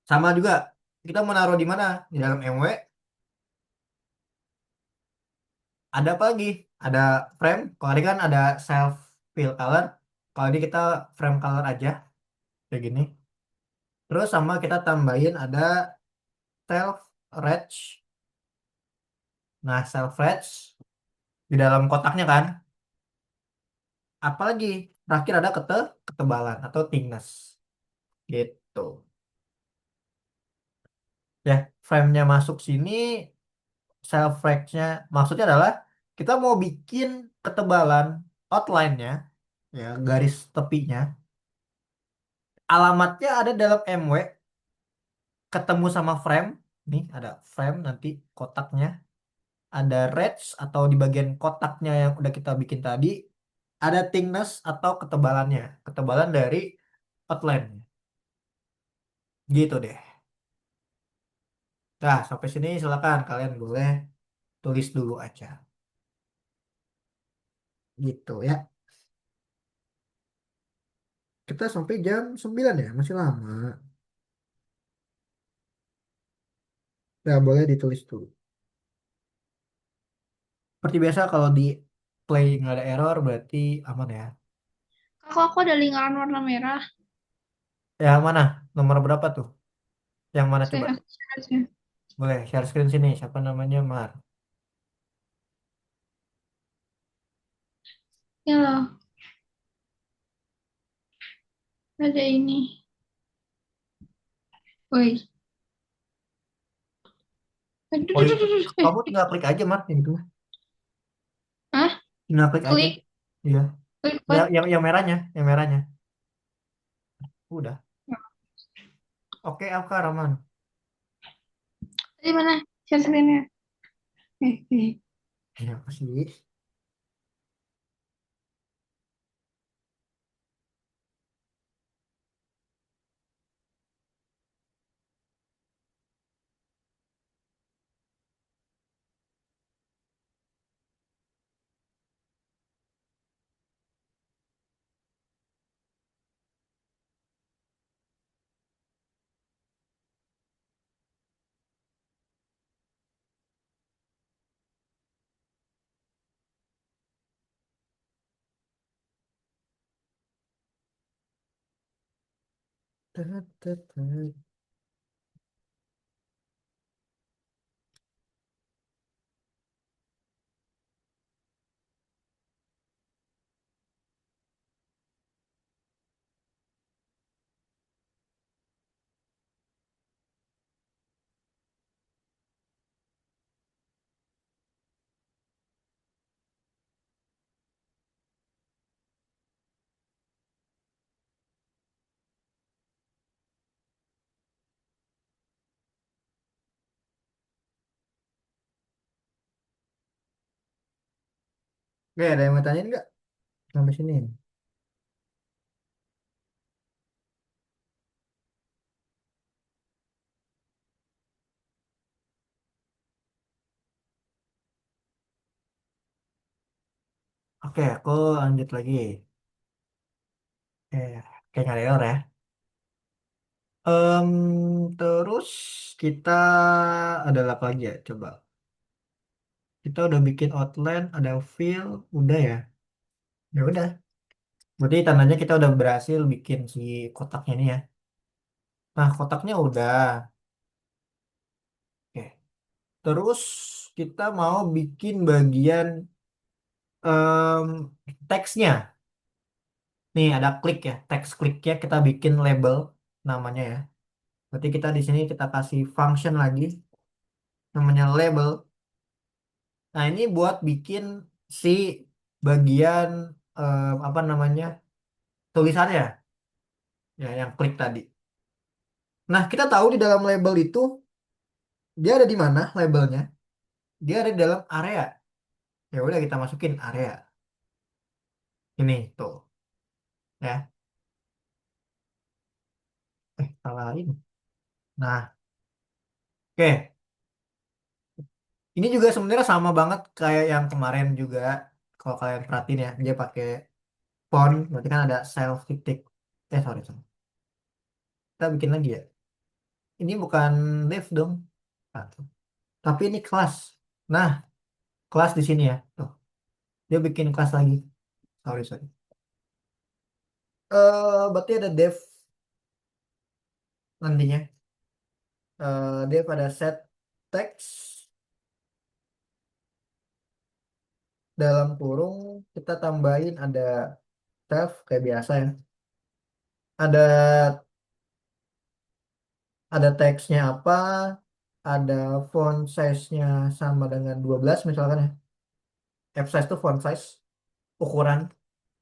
Sama juga, kita mau naruh di mana? Di dalam MW. Ada apa lagi? Ada frame. Kalau tadi kan ada self fill color. Kalau ini kita frame color aja kayak gini. Terus sama kita tambahin ada self reg. Nah, self reg di dalam kotaknya kan. Apalagi terakhir ada ketebalan atau thickness gitu. Ya, frame-nya masuk sini, self reg-nya maksudnya adalah kita mau bikin ketebalan outline-nya, ya garis tepinya. Alamatnya ada dalam MW, ketemu sama frame. Nih ada frame nanti kotaknya. Ada reds atau di bagian kotaknya yang udah kita bikin tadi. Ada thickness atau ketebalannya. Ketebalan dari outline. Gitu deh. Nah, sampai sini silakan kalian boleh tulis dulu aja. Gitu ya. Kita sampai jam 9 ya, masih lama. Nah, boleh ditulis dulu. Seperti biasa kalau di play nggak ada error berarti aman ya. Kakak, aku ada lingkaran warna merah. Ya mana? Nomor berapa tuh? Yang mana coba? Saya share aja. Boleh share screen sini. Siapa namanya Mar? Ya loh, ada ini. Woi. Aduh, Oh aduh, itu aduh, aduh. kamu tinggal klik aja Mar yang itu mah. Hah? Tinggal klik aja. Klik, Iya. klik Ya, what? yang merahnya, yang merahnya. Udah. Oke, Alka Rahman. Di mana? Share screen-nya. Eh. Ya, apa sih? Tet, tet, tet. Oke, ada yang mau tanyain nggak sampai sini? Oke, aku lanjut lagi. Kayak nggak ada error ya. Terus kita ada apa lagi ya? Coba. Kita udah bikin outline, ada fill, udah ya. Ya udah. Berarti tandanya kita udah berhasil bikin si kotaknya ini ya. Nah, kotaknya udah. Oke. Terus kita mau bikin bagian teksnya. Nih ada klik ya, teks kliknya kita bikin label namanya ya. Berarti kita di sini kita kasih function lagi namanya label. Nah, ini buat bikin si bagian apa namanya tulisannya ya yang klik tadi. Nah, kita tahu di dalam label itu dia ada di mana labelnya? Dia ada di dalam area. Ya udah kita masukin area. Ini tuh ya. Salah ini. Nah, oke. Ini juga sebenarnya sama banget kayak yang kemarin juga. Kalau kalian perhatiin ya, dia pakai font, berarti kan ada self titik. Sorry, sorry. Kita bikin lagi ya. Ini bukan div dong. Satu. Tapi ini kelas. Nah, kelas di sini ya. Tuh, dia bikin kelas lagi. Sorry, sorry. Berarti ada dev nantinya. Dev ada set text dalam kurung kita tambahin ada self kayak biasa ya. Ada teksnya apa, ada font size-nya sama dengan 12 misalkan ya. F size itu font size, ukuran.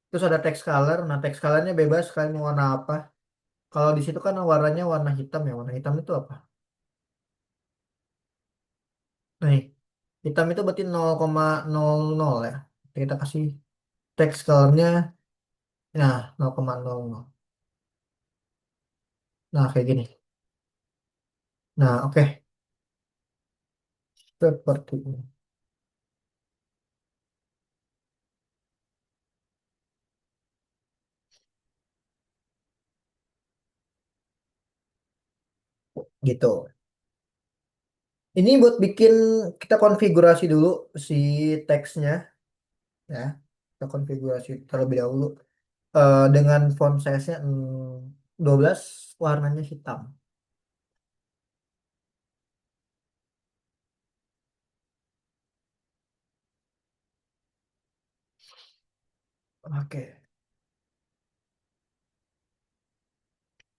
Terus ada text color. Nah, text colornya bebas kalian mau warna apa. Kalau di situ kan warnanya warna hitam ya. Warna hitam itu apa? Nih, hitam itu berarti 0,00 ya. Kita kasih text colornya, nah 0,00. Nah, kayak gini. Nah, oke. Seperti ini. Gitu. Ini buat bikin kita konfigurasi dulu si teksnya ya. Kita konfigurasi terlebih dahulu. Dengan font size-nya 12 warnanya hitam. Oke.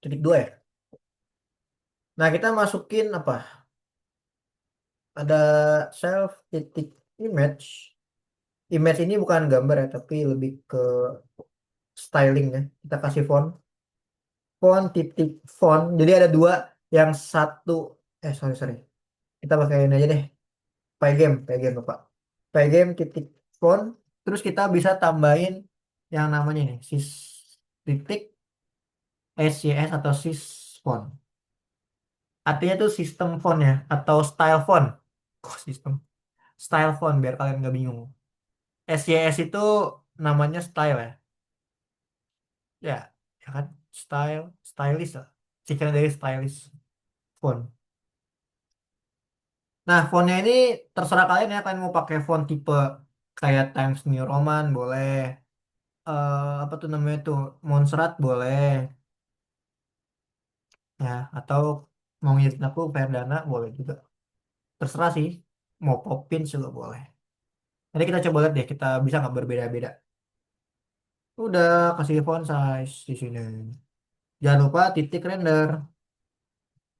Titik dua ya. Nah, kita masukin apa? Ada self titik image. Image ini bukan gambar ya, tapi lebih ke styling ya. Kita kasih font. Font titik font. Jadi ada dua, yang satu sorry sorry. Kita pakai ini aja deh. Pygame Bapak. Pygame titik font. Terus kita bisa tambahin yang namanya nih, sys titik SYS atau sys font. Artinya itu sistem font ya atau style font. Kok sistem? Style font biar kalian nggak bingung. SYS itu namanya style ya. Ya, ya kan? Style, stylish lah. Singkatan dari stylish font. Nah, fontnya ini terserah kalian ya. Kalian mau pakai font tipe kayak Times New Roman boleh. Apa tuh namanya tuh? Montserrat boleh. Ya, atau mau ngirim aku Verdana boleh juga. Terserah sih. Mau Poppins juga boleh. Nanti kita coba lihat deh, kita bisa nggak berbeda-beda. Udah kasih font size di sini. Jangan lupa titik render.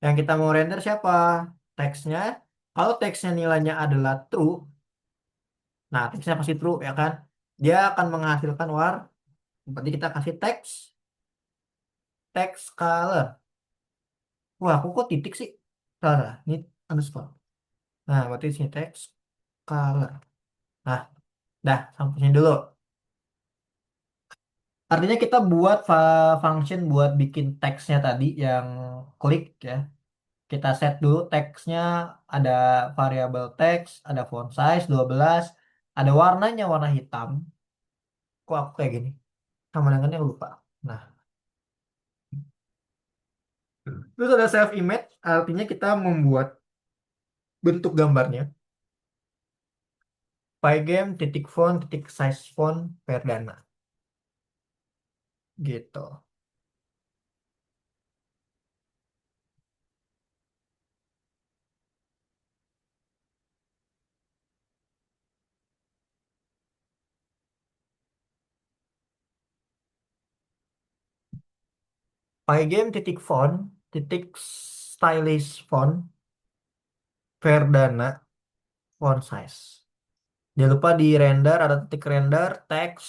Yang kita mau render siapa? Teksnya. Kalau teksnya nilainya adalah true, nah teksnya pasti true ya kan? Dia akan menghasilkan war. Berarti kita kasih teks, text color. Wah, aku kok titik sih? Salah, ini underscore. Nah, berarti sini text color. Nah, Dah, sampai sini dulu. Artinya kita buat function buat bikin teksnya tadi yang klik ya. Kita set dulu teksnya, ada variabel teks, ada font size 12, ada warnanya warna hitam. Kok aku kayak gini? Sama dengannya lupa. Nah, terus ada save image, artinya kita membuat bentuk gambarnya. Pygame titik font titik size font Verdana gitu. Pygame titik font titik stylish font Verdana font size. Jangan lupa di render ada titik render teks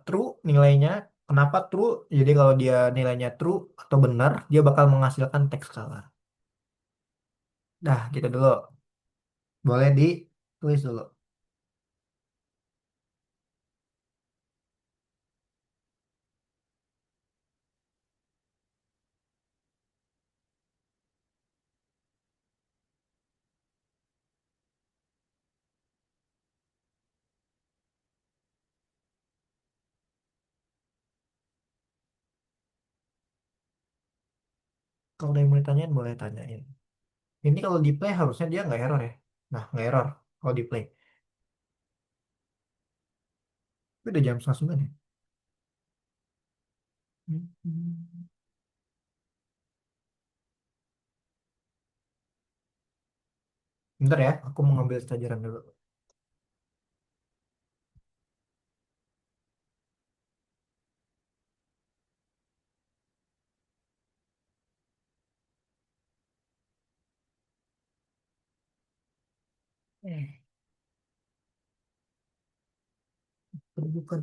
true nilainya. Kenapa true? Jadi kalau dia nilainya true atau benar, dia bakal menghasilkan teks color. Dah, gitu dulu. Boleh ditulis dulu. Kalau ada yang mau ditanyain, boleh tanyain. Ini kalau di play harusnya dia nggak error ya. Nah, nggak error kalau di play. Itu udah jam setengah sembilan ya. Hmm. Bentar ya, aku mau ngambil pelajaran dulu. Bukan.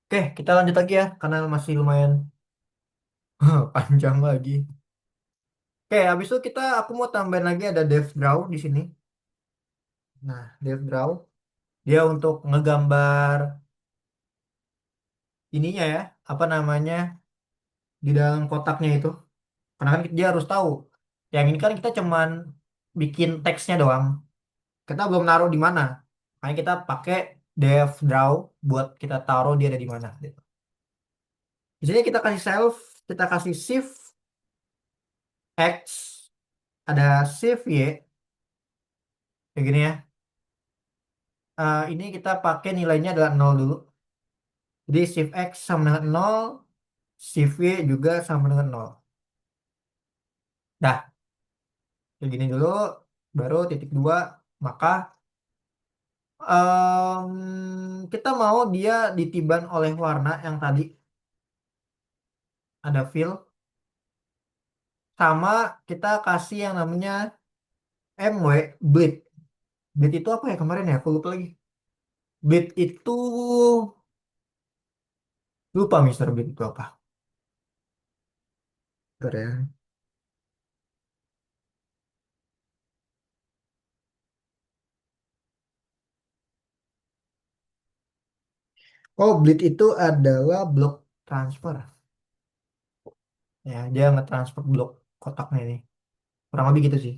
Oke, kita lanjut lagi ya, karena masih lumayan panjang lagi. Oke, habis itu aku mau tambahin lagi ada Dev Draw di sini. Nah, Dev Draw, dia untuk ngegambar ininya ya, apa namanya, di dalam kotaknya itu. Karena kan dia harus tahu. Yang ini kan kita cuman bikin teksnya doang. Kita belum naruh di mana. Makanya kita pakai Dev Draw buat kita taruh dia ada di mana, gitu. Di sini kita kasih self, kita kasih shift X, ada shift Y, kayak gini ya. Ini kita pakai nilainya adalah nol dulu. Jadi shift X sama dengan nol, shift Y juga sama dengan nol. Dah, kayak gini dulu, baru titik dua, maka kita mau dia ditiban oleh warna yang tadi ada fill, sama kita kasih yang namanya MW bleed. Bleed itu apa ya kemarin ya? Aku lupa lagi. Bleed itu lupa Mister Bleed itu apa? Bentar ya. Oh, bleed itu adalah blok transfer. Ya, dia nge-transfer blok kotaknya ini. Kurang lebih gitu sih.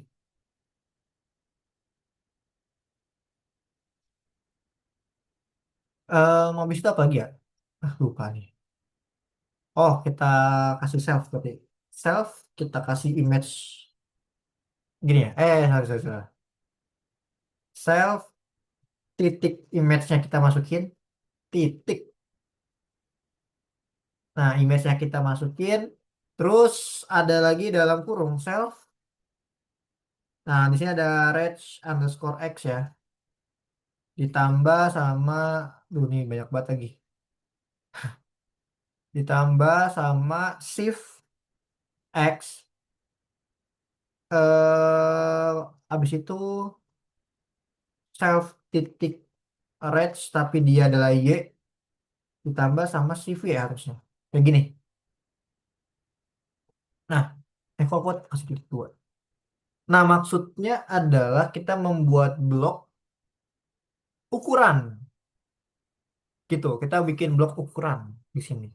Habis itu apa lagi ya? Ah, lupa nih. Oh, kita kasih self berarti. Self, kita kasih image gini ya. Sorry, sorry, sorry. Self, titik image-nya kita masukin. Titik. Nah, image-nya kita masukin. Terus ada lagi dalam kurung self. Nah, di sini ada reg underscore x ya. Ditambah sama, duh nih banyak banget lagi. Ditambah sama shift x. Habis itu self titik reg tapi dia adalah y ditambah sama CV ya harusnya. Kayak gini. Nah, EcoQuote kasih titik dua. Nah, maksudnya adalah kita membuat blok ukuran gitu. Kita bikin blok ukuran di sini.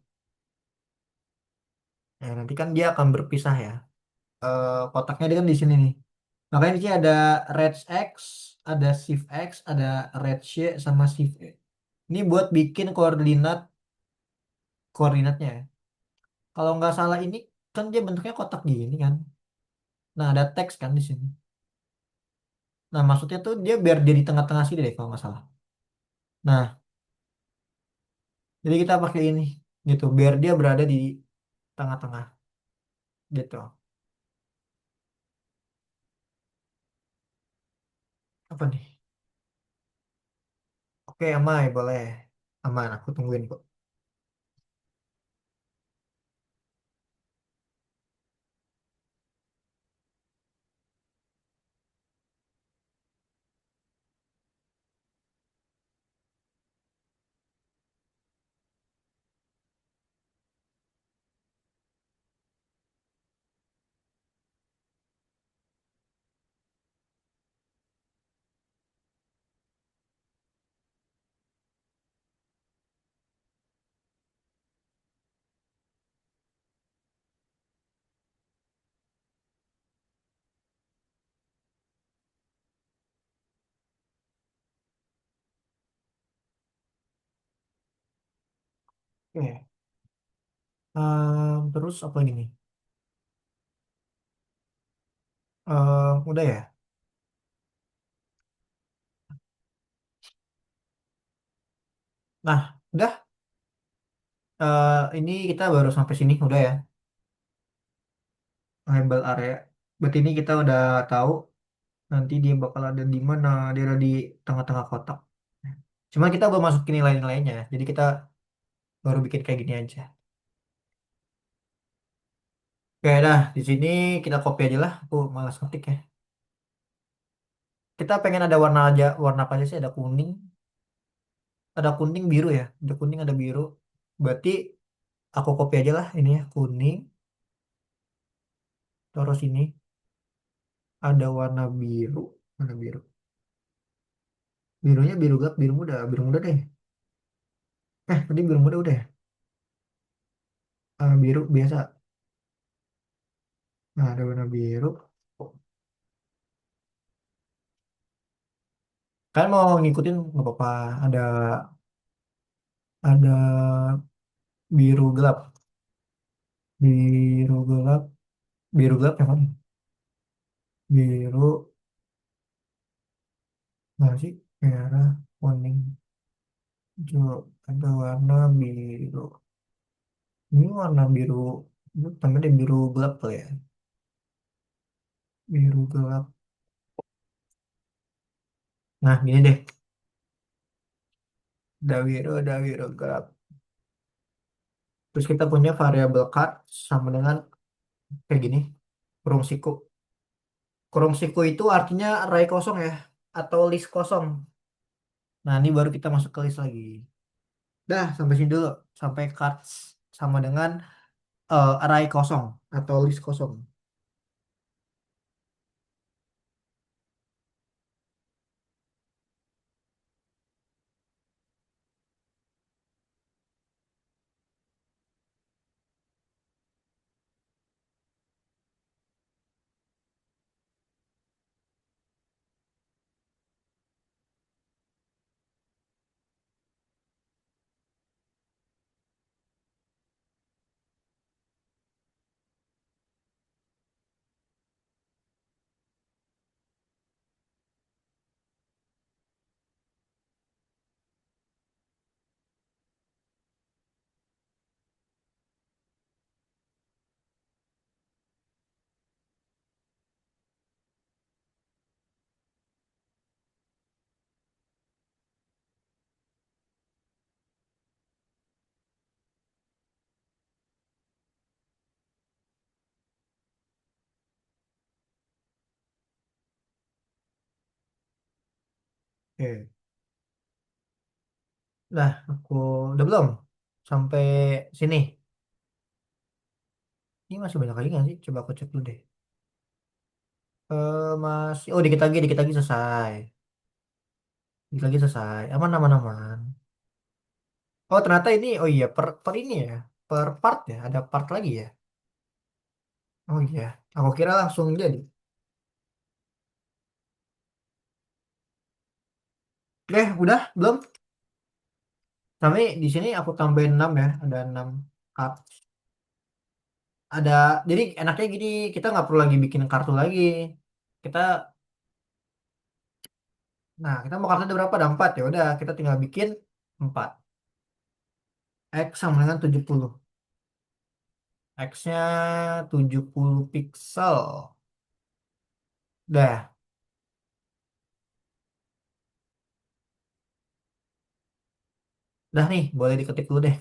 Nah, nanti kan dia akan berpisah ya. Kotaknya dia kan di sini nih. Makanya di sini ada red X, ada shift X, ada red Y sama shift E. Ini buat bikin koordinatnya ya. Kalau nggak salah ini kan dia bentuknya kotak gini kan. Nah, ada teks kan di sini. Nah, maksudnya tuh dia biar jadi tengah-tengah sini deh kalau nggak salah. Nah, jadi kita pakai ini gitu, biar dia berada di tengah-tengah gitu. Apa nih? Oke, Amai, boleh. Aman, aku tungguin kok. Oke. Terus apa lagi nih? Udah ya? Nah, udah. Ini kita baru sampai sini, udah ya. Label area. Berarti ini kita udah tahu nanti dia bakal ada di mana. Dia ada di tengah-tengah kotak. Cuma kita belum masukin nilai-nilainya. Jadi kita baru bikin kayak gini aja. Oke, dah. Di sini kita copy aja lah. Aku malas ngetik ya. Kita pengen ada warna aja. Warna apa aja sih? Ada kuning. Ada kuning biru ya. Ada kuning ada biru. Berarti aku copy aja lah ini ya. Kuning. Terus ini ada warna biru. Warna biru. Birunya biru gelap, biru muda. Biru muda deh. Tadi biru muda udah ya? Biru biasa. Nah, ada warna biru. Kalian mau ngikutin nggak apa-apa. Ada biru gelap. Biru gelap. Biru gelap yang mana? Biru. Nggak sih? Merah, kuning, hijau. Ada warna biru. Ini warna biru. Ini namanya biru gelap kali ya. Biru gelap. Nah, gini deh. Ada biru gelap. Terus kita punya variabel cut sama dengan kayak gini. Kurung siku. Kurung siku itu artinya array kosong ya. Atau list kosong. Nah, ini baru kita masuk ke list lagi. Dah, sampai sini dulu. Sampai cards sama dengan array kosong atau list kosong. Oke. Nah, aku udah belum sampai sini. Ini masih banyak lagi nggak sih? Coba aku cek dulu deh. Masih, oh dikit lagi selesai. Dikit lagi selesai. Aman, aman, aman. Oh ternyata ini, oh iya, per ini ya. Per part ya, ada part lagi ya. Oh iya, aku kira langsung jadi. Oke, udah, belum? Tapi di sini aku tambahin 6 ya, ada 6 part. Ada, jadi enaknya gini, kita nggak perlu lagi bikin kartu lagi. Kita, nah kita mau kartu ada berapa? Ada 4 ya. Udah, kita tinggal bikin 4. X sama dengan 70. X-nya 70 pixel. Udah, udah nih, boleh diketik dulu deh.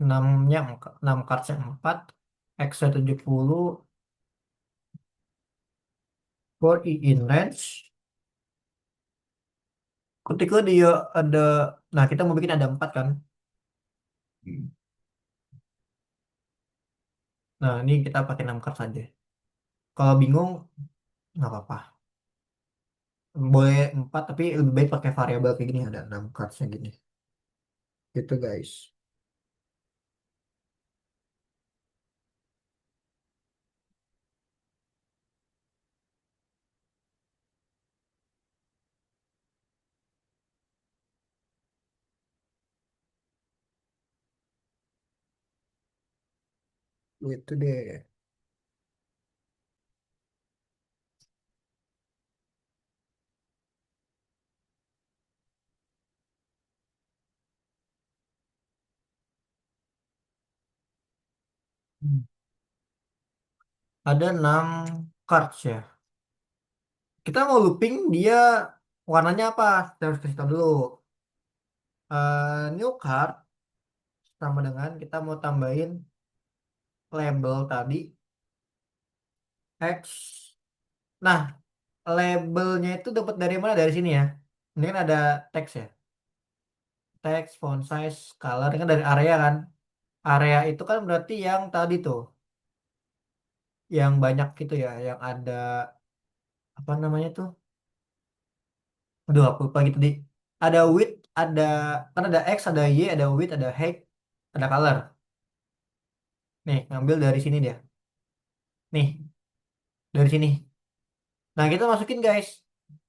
6-nya, 6 cards 4. X-nya 70. For I in range. Ketika dia ada, nah kita mau bikin ada 4 kan. Nah, ini kita pakai 6 cards saja. Kalau bingung, nggak apa-apa. Boleh 4, tapi lebih baik pakai variabel kayak gini. Ada 6 cardsnya gini. Gitu guys. Itu deh. Hmm. Ada 6 cards ya. Kita mau looping dia warnanya apa? Kita harus kasih tahu dulu. New card sama dengan kita mau tambahin label tadi X. Nah, labelnya itu dapat dari mana? Dari sini ya. Ini kan ada teks ya. Teks, font size, color. Ini kan dari area kan. Area itu kan berarti yang tadi tuh. Yang banyak gitu ya. Yang ada, apa namanya tuh? Aduh, aku lupa gitu di. Ada width, ada, kan ada X, ada Y, ada width, ada height, ada color. Nih, ngambil dari sini dia. Nih, dari sini. Nah, kita masukin guys.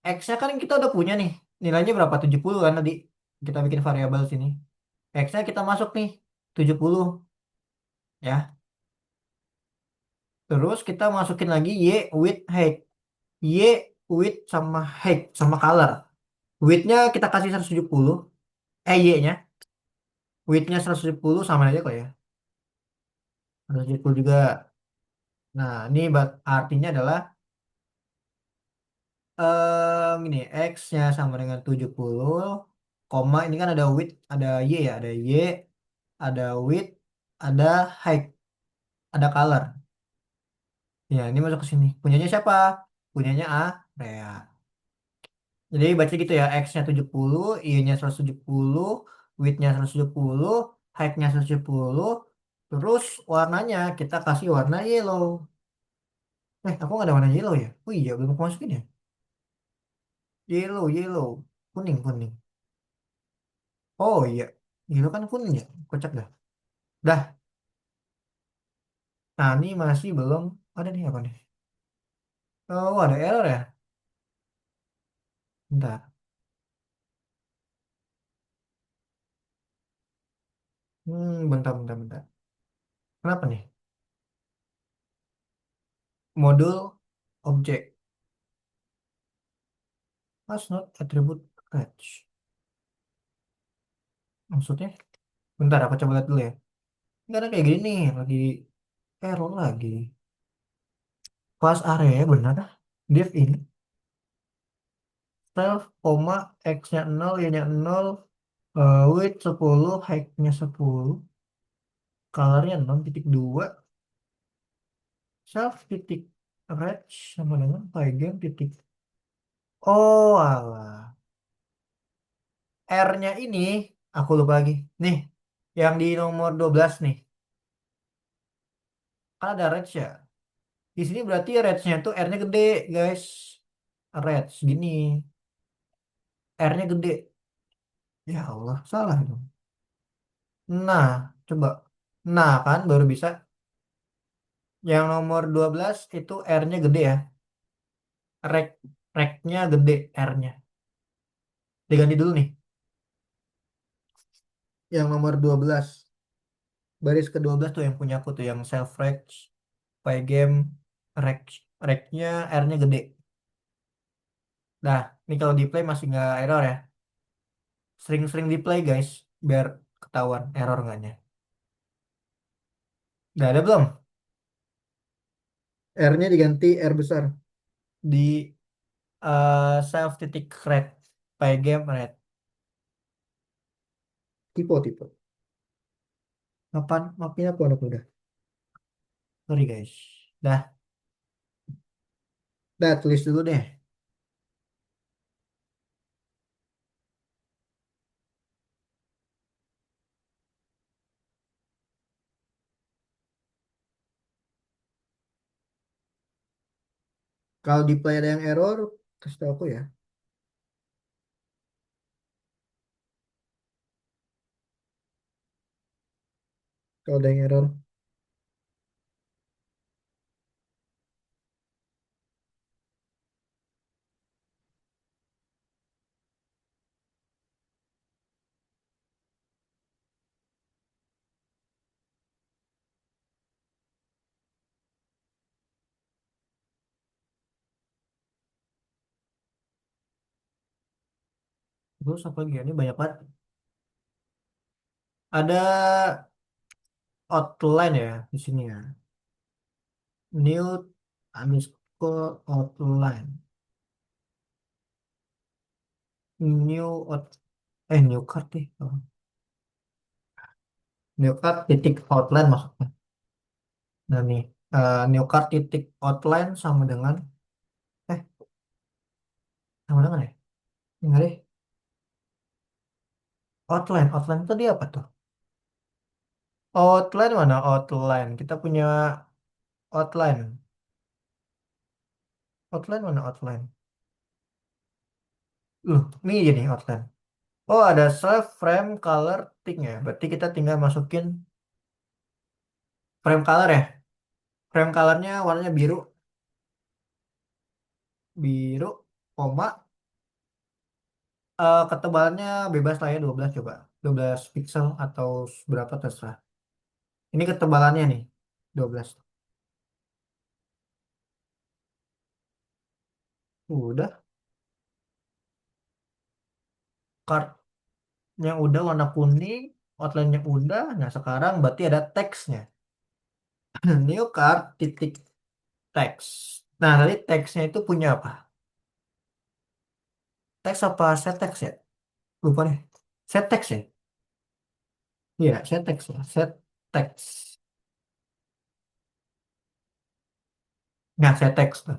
X-nya kan kita udah punya nih. Nilainya berapa? 70 kan tadi. Kita bikin variabel sini. X-nya kita masuk nih. 70 ya. Terus kita masukin lagi Y with height. Y with sama height sama color. Width-nya kita kasih 170. Y-nya. Width-nya 170 sama aja kok ya. 170 juga. Nah, ini artinya adalah ini X-nya sama dengan 70, koma ini kan ada width, ada Y ya, ada Y, ada width, ada height, ada color. Ya, ini masuk ke sini. Punyanya siapa? Punyanya Area. Jadi baca gitu ya, X-nya 70, Y-nya 170, width-nya 170, height-nya 170, terus warnanya kita kasih warna yellow. Aku nggak ada warna yellow ya? Oh iya, belum aku masukin ya. Yellow, yellow. Kuning, kuning. Oh iya, yellow kan kuning ya. Kocak dah. Dah, nah ini masih belum ada nih apa nih? Oh, ada error ya? Bentar. Bentar, bentar, bentar. Kenapa nih? Modul objek. Must not attribute catch. Maksudnya? Bentar, aku coba lihat dulu ya. Nggak ada kayak gini nih, lagi error lagi. Kelas area benar dah. Div ini. Self, koma, X-nya 0, Y-nya 0, width 10, height-nya 10, color-nya 6,2, self titik range sama dengan pygame titik. Oh alah. R-nya ini, aku lupa lagi. Nih, yang di nomor 12 nih. Kan ada range ya. Di sini berarti range-nya tuh R-nya gede, guys. Range gini, R-nya gede. Ya Allah, salah dong. Nah, coba. Nah, kan baru bisa. Yang nomor 12 itu R-nya gede ya. Rek, Rek-nya gede R-nya. Diganti dulu nih. Yang nomor 12. Baris ke-12 tuh yang punya aku tuh. Yang self rec, play game, rek, Rek-nya R-nya gede. Nah, ini kalau di play masih nggak error ya. Sering-sering di play guys. Biar ketahuan error nggaknya. Udah ada belum? R-nya diganti R besar. Di self titik red. Play game red. Tipe. Maafin aku anak muda. Sorry guys. Dah, tulis dulu deh. Kalau di play ada yang error, kasih tahu aku ya. Kalau ada yang error, terus apa lagi ya? Ini banyak banget. Ada outline ya di sini ya. New underscore outline. New card deh. Oh, new card titik outline maksudnya. Nah nih, new card titik outline sama dengan, eh, sama dengan ya? Enggak deh. Outline tadi apa tuh? Outline mana outline? Kita punya outline. Outline mana outline? Ini jadi outline. Oh, ada self frame color tick ya. Berarti kita tinggal masukin frame color ya. Frame colornya warnanya biru, biru, koma. Ketebalannya bebas lah ya 12 coba. 12 pixel atau berapa terserah. Ini ketebalannya nih 12. Udah, cardnya udah warna kuning, outline-nya udah. Nah, sekarang berarti ada teksnya. New card titik teks. Nah, tadi teksnya itu punya apa? Teks apa set teks ya? Lupa nih. Set teks ya? Iya, set teks ya. Set teks. Nah, set teks tuh.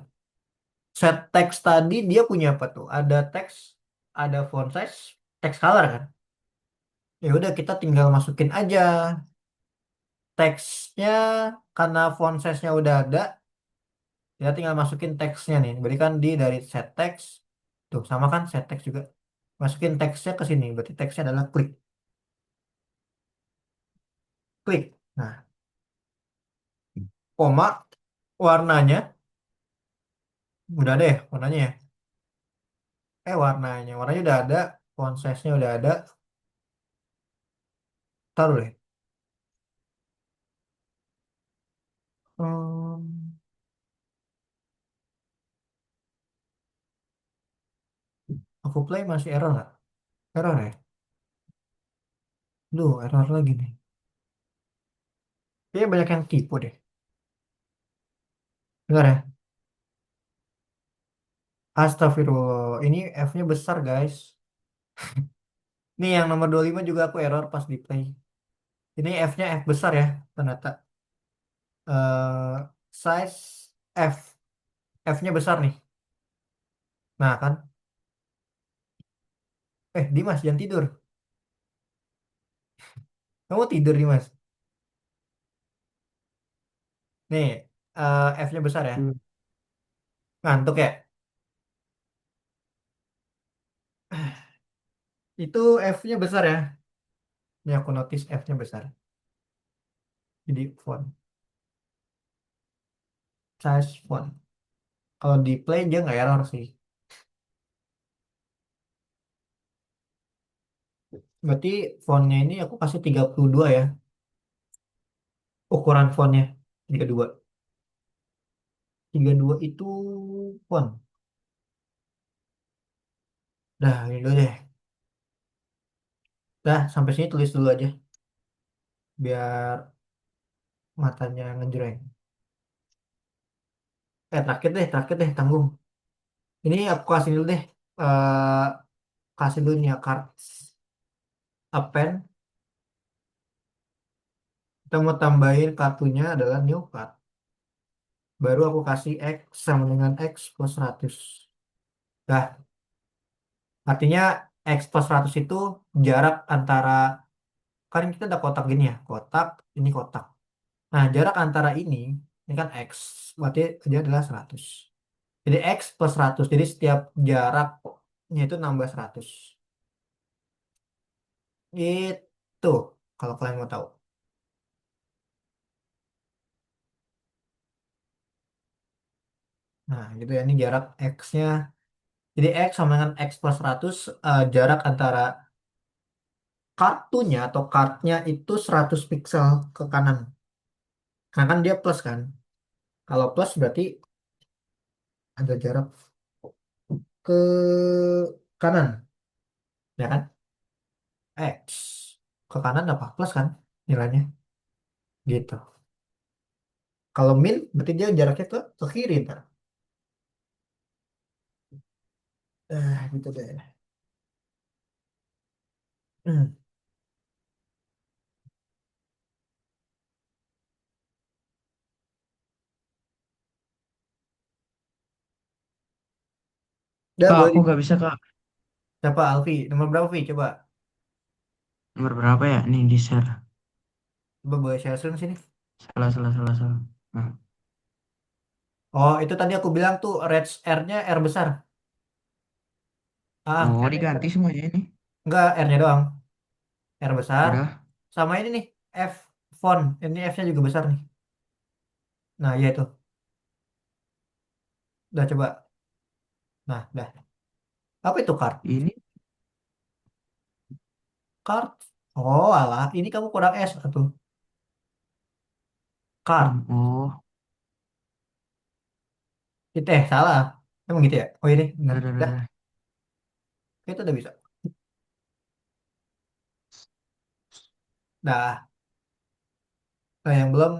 Set teks tadi dia punya apa tuh? Ada teks, ada font size, teks color kan? Ya udah kita tinggal masukin aja teksnya karena font size-nya udah ada, kita tinggal masukin teksnya nih. Berarti kan di dari set text tuh sama kan set text juga. Masukin teksnya ke sini. Berarti teksnya adalah klik. Klik. Nah, koma warnanya udah deh warnanya ya. Warnanya udah ada, font size-nya udah ada. Taruh deh. Hmm, aku play masih error nggak? Error ya? Duh, error lagi nih. Kayaknya banyak yang tipu deh. Dengar ya? Astagfirullah. Ini F-nya besar, guys. Nih yang nomor 25 juga aku error pas di play. Ini F-nya F besar ya, ternyata. Size F. F-nya besar nih. Nah kan. Dimas, jangan tidur. Kamu tidur, Dimas. Nih, F-nya besar ya. Hmm. Ngantuk ya. Itu F-nya besar ya. Ini aku notice F-nya besar. Jadi font, size font. Kalau di play dia nggak error sih. Berarti fontnya ini aku kasih 32 ya. Ukuran fontnya 32. 32 itu font. Dah, ini dulu deh. Dah, sampai sini tulis dulu aja. Biar matanya ngejreng. Terakhir deh, tanggung. Ini aku kasih dulu deh. eh Kasih dulu nih ya, cards append. Kita mau tambahin kartunya adalah new card. Baru aku kasih X sama dengan X plus 100. Dah, artinya X plus 100 itu jarak antara, kan kita ada kotak gini ya, kotak, ini kotak. Nah, jarak antara ini kan X, berarti dia adalah 100. Jadi X plus 100, jadi setiap jaraknya itu nambah 100. Itu, kalau kalian mau tahu. Nah, gitu ya, ini jarak X-nya. Jadi X sama dengan X plus 100, jarak antara kartunya atau kartnya itu 100 pixel ke kanan. Karena kan dia plus kan. Kalau plus berarti ada jarak ke kanan, ya kan? X ke kanan apa? Plus kan nilainya. Gitu. Kalau min berarti dia jaraknya ke kiri ntar. Gitu deh. Hmm. Udah Kak, boleh aku nggak bisa, Kak. siapa Alfi? Nomor berapa Vi? Coba. Nomor berapa ya? Nih, di share. Coba boleh share screen sini. Salah, salah, salah, salah. Nah. Oh, itu tadi aku bilang tuh range R-nya R besar. Oh, R-nya diganti semuanya ini. enggak, R-nya doang. R besar. Udah. Sama ini nih, F font. Ini F-nya juga besar nih. Nah, ya itu. Udah coba. Nah, dah. Apa itu card? Ini. Card. Oh, alah. Ini kamu kurang S atau card. Oh, Itu salah. Emang gitu ya? Oh ini benar. udah, udah, udah, Dah, udah. itu udah bisa. Dah. Nah, yang belum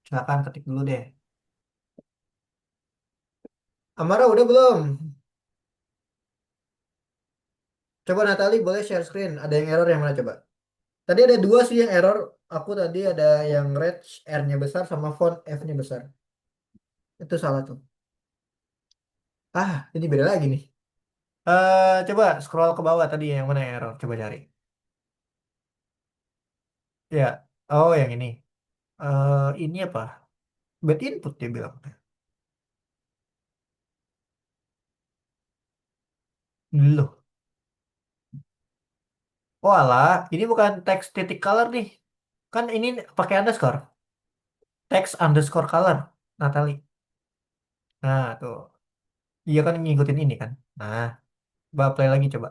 silakan ketik dulu deh. Amara udah belum? Coba Natali boleh share screen. Ada yang error yang mana coba? Tadi ada dua sih yang error. Aku tadi ada yang red R-nya besar sama font F-nya besar. Itu salah tuh. Ini beda lagi nih. Coba scroll ke bawah tadi yang mana yang error. Coba cari. Ya. Oh, yang ini. Ini apa? Bad input dia bilang. Loh. Oh alah, ini bukan teks titik color nih. Kan ini pakai underscore. Teks underscore color. Natali. Nah, tuh. Iya kan ngikutin ini kan. Nah, coba play lagi coba.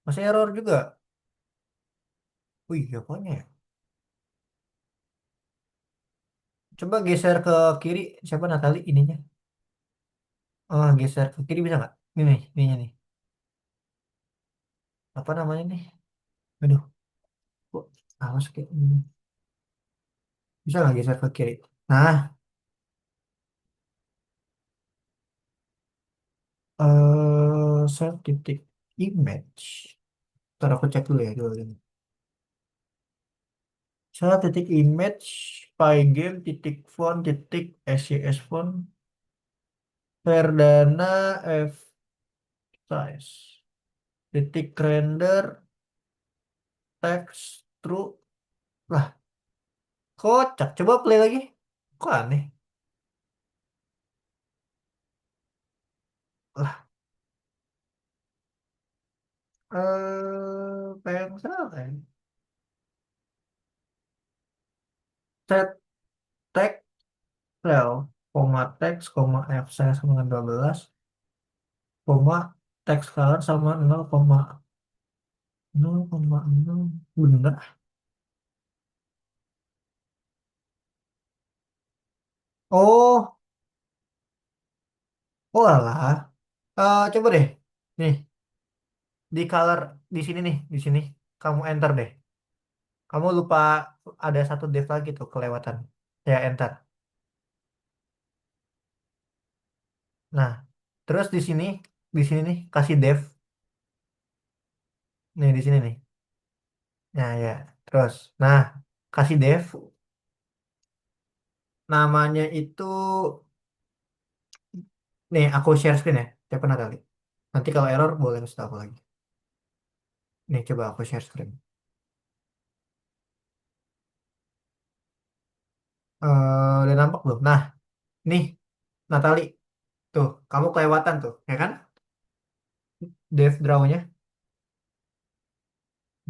Masih error juga. Wih, apanya ya? Coba geser ke kiri. Siapa Natali ininya? Oh, geser ke kiri bisa nggak? Ini nih, ininya nih. Apa namanya nih? Aduh, kok awas kayak ini. Bisa nggak geser ke kiri? Nah, set titik image. Ntar aku cek dulu ya dulu. Set titik image, pygame, titik font, titik SCS font, Verdana, F size, titik render, text, true. Lah, Kocak. Coba play lagi. Kok aneh? Lah, pengen kan? Set text rel, koma teks, koma fc sama dengan 12, koma teks color sama 0,0,0. Bener. Oh, oh alah. Coba deh. Nih, di color di sini nih, di sini. Kamu enter deh. Kamu lupa ada satu div lagi tuh kelewatan. Ya, enter. Nah, terus di sini nih kasih dev. Nih di sini nih. Nah, ya. Terus, nah, kasih dev. Namanya itu, nih aku share screen ya. Siapa kali. Nanti kalau error boleh kasih tahu aku lagi. Nih coba aku share screen. Udah nampak belum? Nah, nih Natali, tuh kamu kelewatan tuh, ya kan? Dev draw-nya.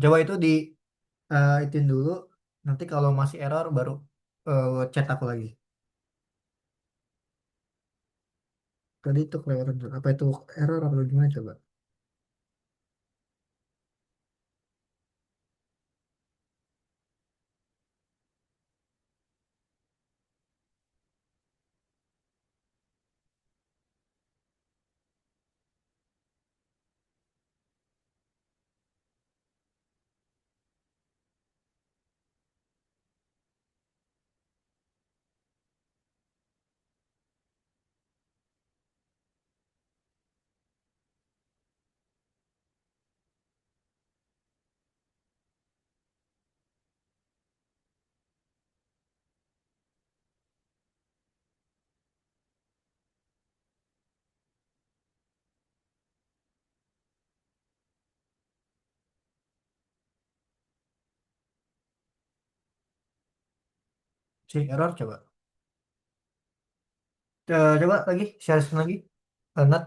Coba itu di itin dulu. Nanti kalau masih error baru chat aku lagi. Tadi itu kelewatan tuh. Apa itu error atau gimana coba? Si error coba. Coba lagi, share screen lagi. Nat,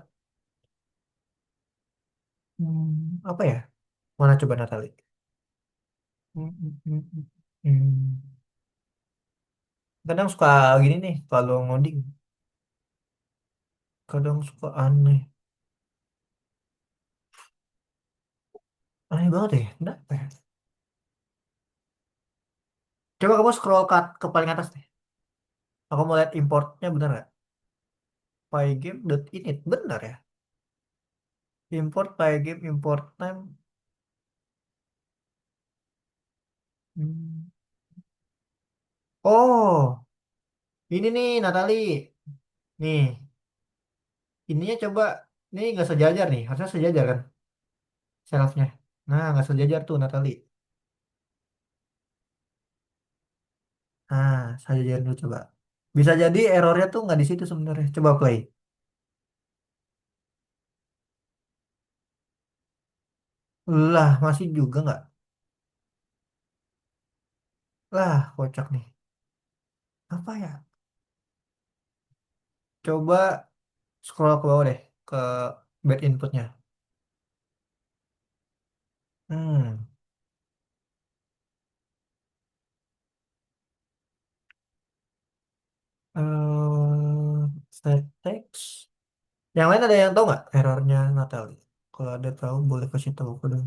apa ya? Mana coba Natali? Hmm, hmm, hmm, hmm. Hmm. Kadang suka gini nih kalau ngoding. Kadang suka aneh. Aneh banget ya. Kenapa ya? Coba kamu scroll ke paling atas deh. Aku mau lihat importnya bener nggak? Pygame.init bener ya? Import pygame import time. Hmm. Oh, ini nih Natali. Nih, ininya coba. Nih nggak sejajar nih. Harusnya sejajar kan? Shelf-nya. Nah, nggak sejajar tuh Natali. Nah, sejajar dulu coba. Bisa jadi errornya tuh nggak di situ sebenarnya. Coba play. Lah, masih juga nggak? Lah, kocak nih. Apa ya? Coba scroll ke bawah deh. Ke bad inputnya. Hmm. Set text. Yang lain ada yang tahu nggak errornya Natali? Kalau ada tahu boleh kasih tahu aku dong.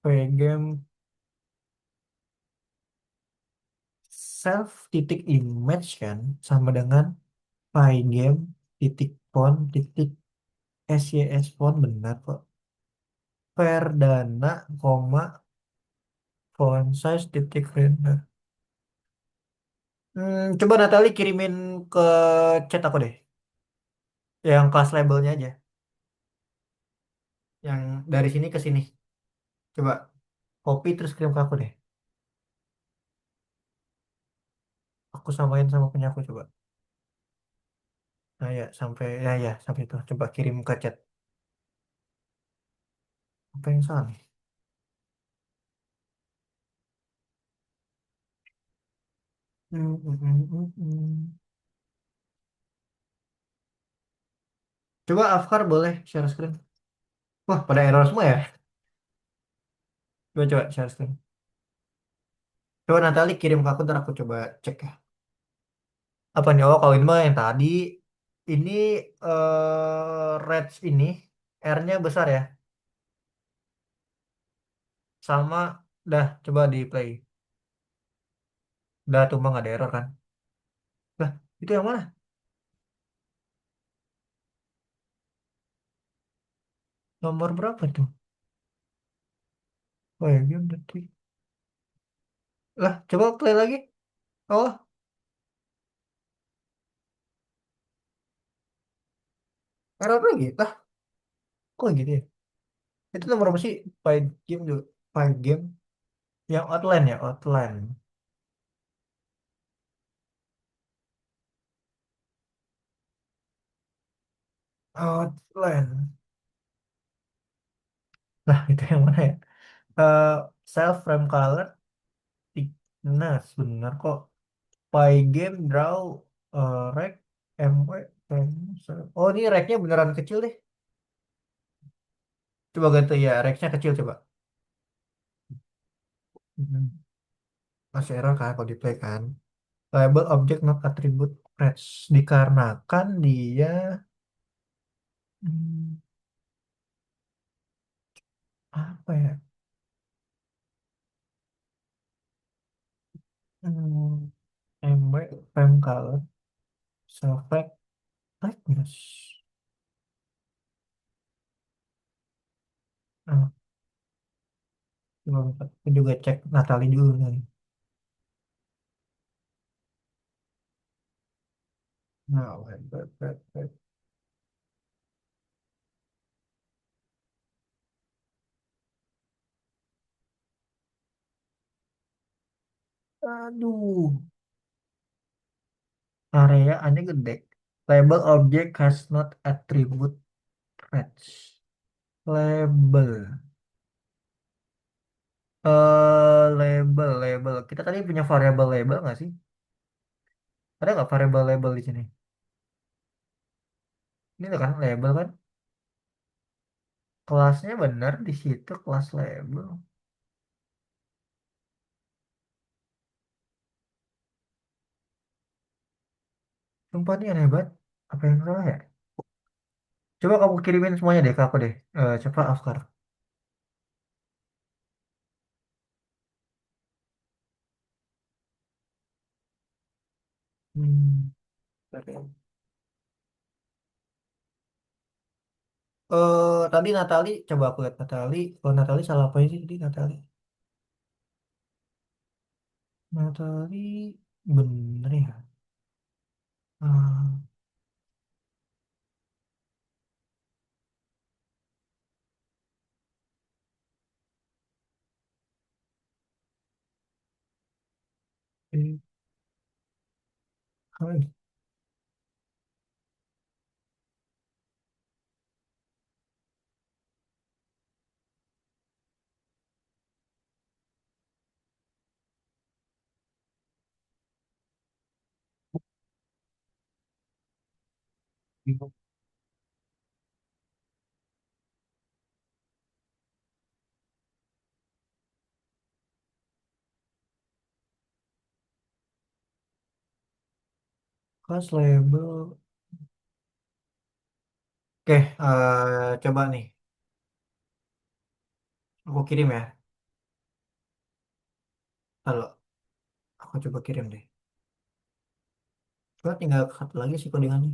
Pgame self titik image kan sama dengan pygame titik font titik sys font benar kok. Perdana koma font size titik render. Coba Natali kirimin ke chat aku deh. Yang kelas labelnya aja. Yang dari sini ke sini. Coba copy terus kirim ke aku deh. Aku samain sama punya aku coba. Nah ya sampai ya sampai itu. Coba kirim ke chat. Apa yang salah nih? Hmm. Coba Afkar boleh share screen. Wah, pada error semua ya? Coba share screen. Coba Natali kirim ke aku, ntar aku coba cek ya. Apa nih? Oh, kalau ini mah yang tadi. Ini range ini R-nya besar ya. Sama, dah coba di play. Udah tuh mah nggak ada error kan? Lah, itu yang mana? Nomor berapa tuh? Oh ya, game berarti. Lah, coba play lagi. Oh, error lagi. Lah, kok gitu ya? Itu nomor apa sih? Fight game juga. Fight game. Yang outline ya, outline. Outline. Nah, itu yang mana ya? Eh self frame color thickness bener kok. Pie game draw rec MW oh ini recnya beneran kecil deh. Coba ganti ya recnya kecil coba. Hmm. Masih error kan kalau di play kan. Label object not attribute match dikarenakan dia hmm, apa ya? Hmm, MW frame color self rec thickness. Nah, coba bentar. Aku juga cek Natali dulu nih. Nah, wait. Aduh, area hanya gede. Label object has not attribute match. Label. Label. Kita tadi punya variabel label nggak sih? Ada nggak variabel label di sini? Ini tuh kan label kan? Kelasnya benar di situ kelas label. Sumpah ini aneh banget. Apa yang salah ya? Coba kamu kirimin semuanya deh ke aku deh. Coba Afkar. Hmm. Oke. Tadi Natali, coba aku lihat Natali. Kalau Natali salah apa sih tadi Natali? Natali bener ya. Ah, eh, keren. Kelas label. Oke, coba nih. Aku kirim ya. Kalau aku coba kirim deh. Coba tinggal satu lagi sih codingannya.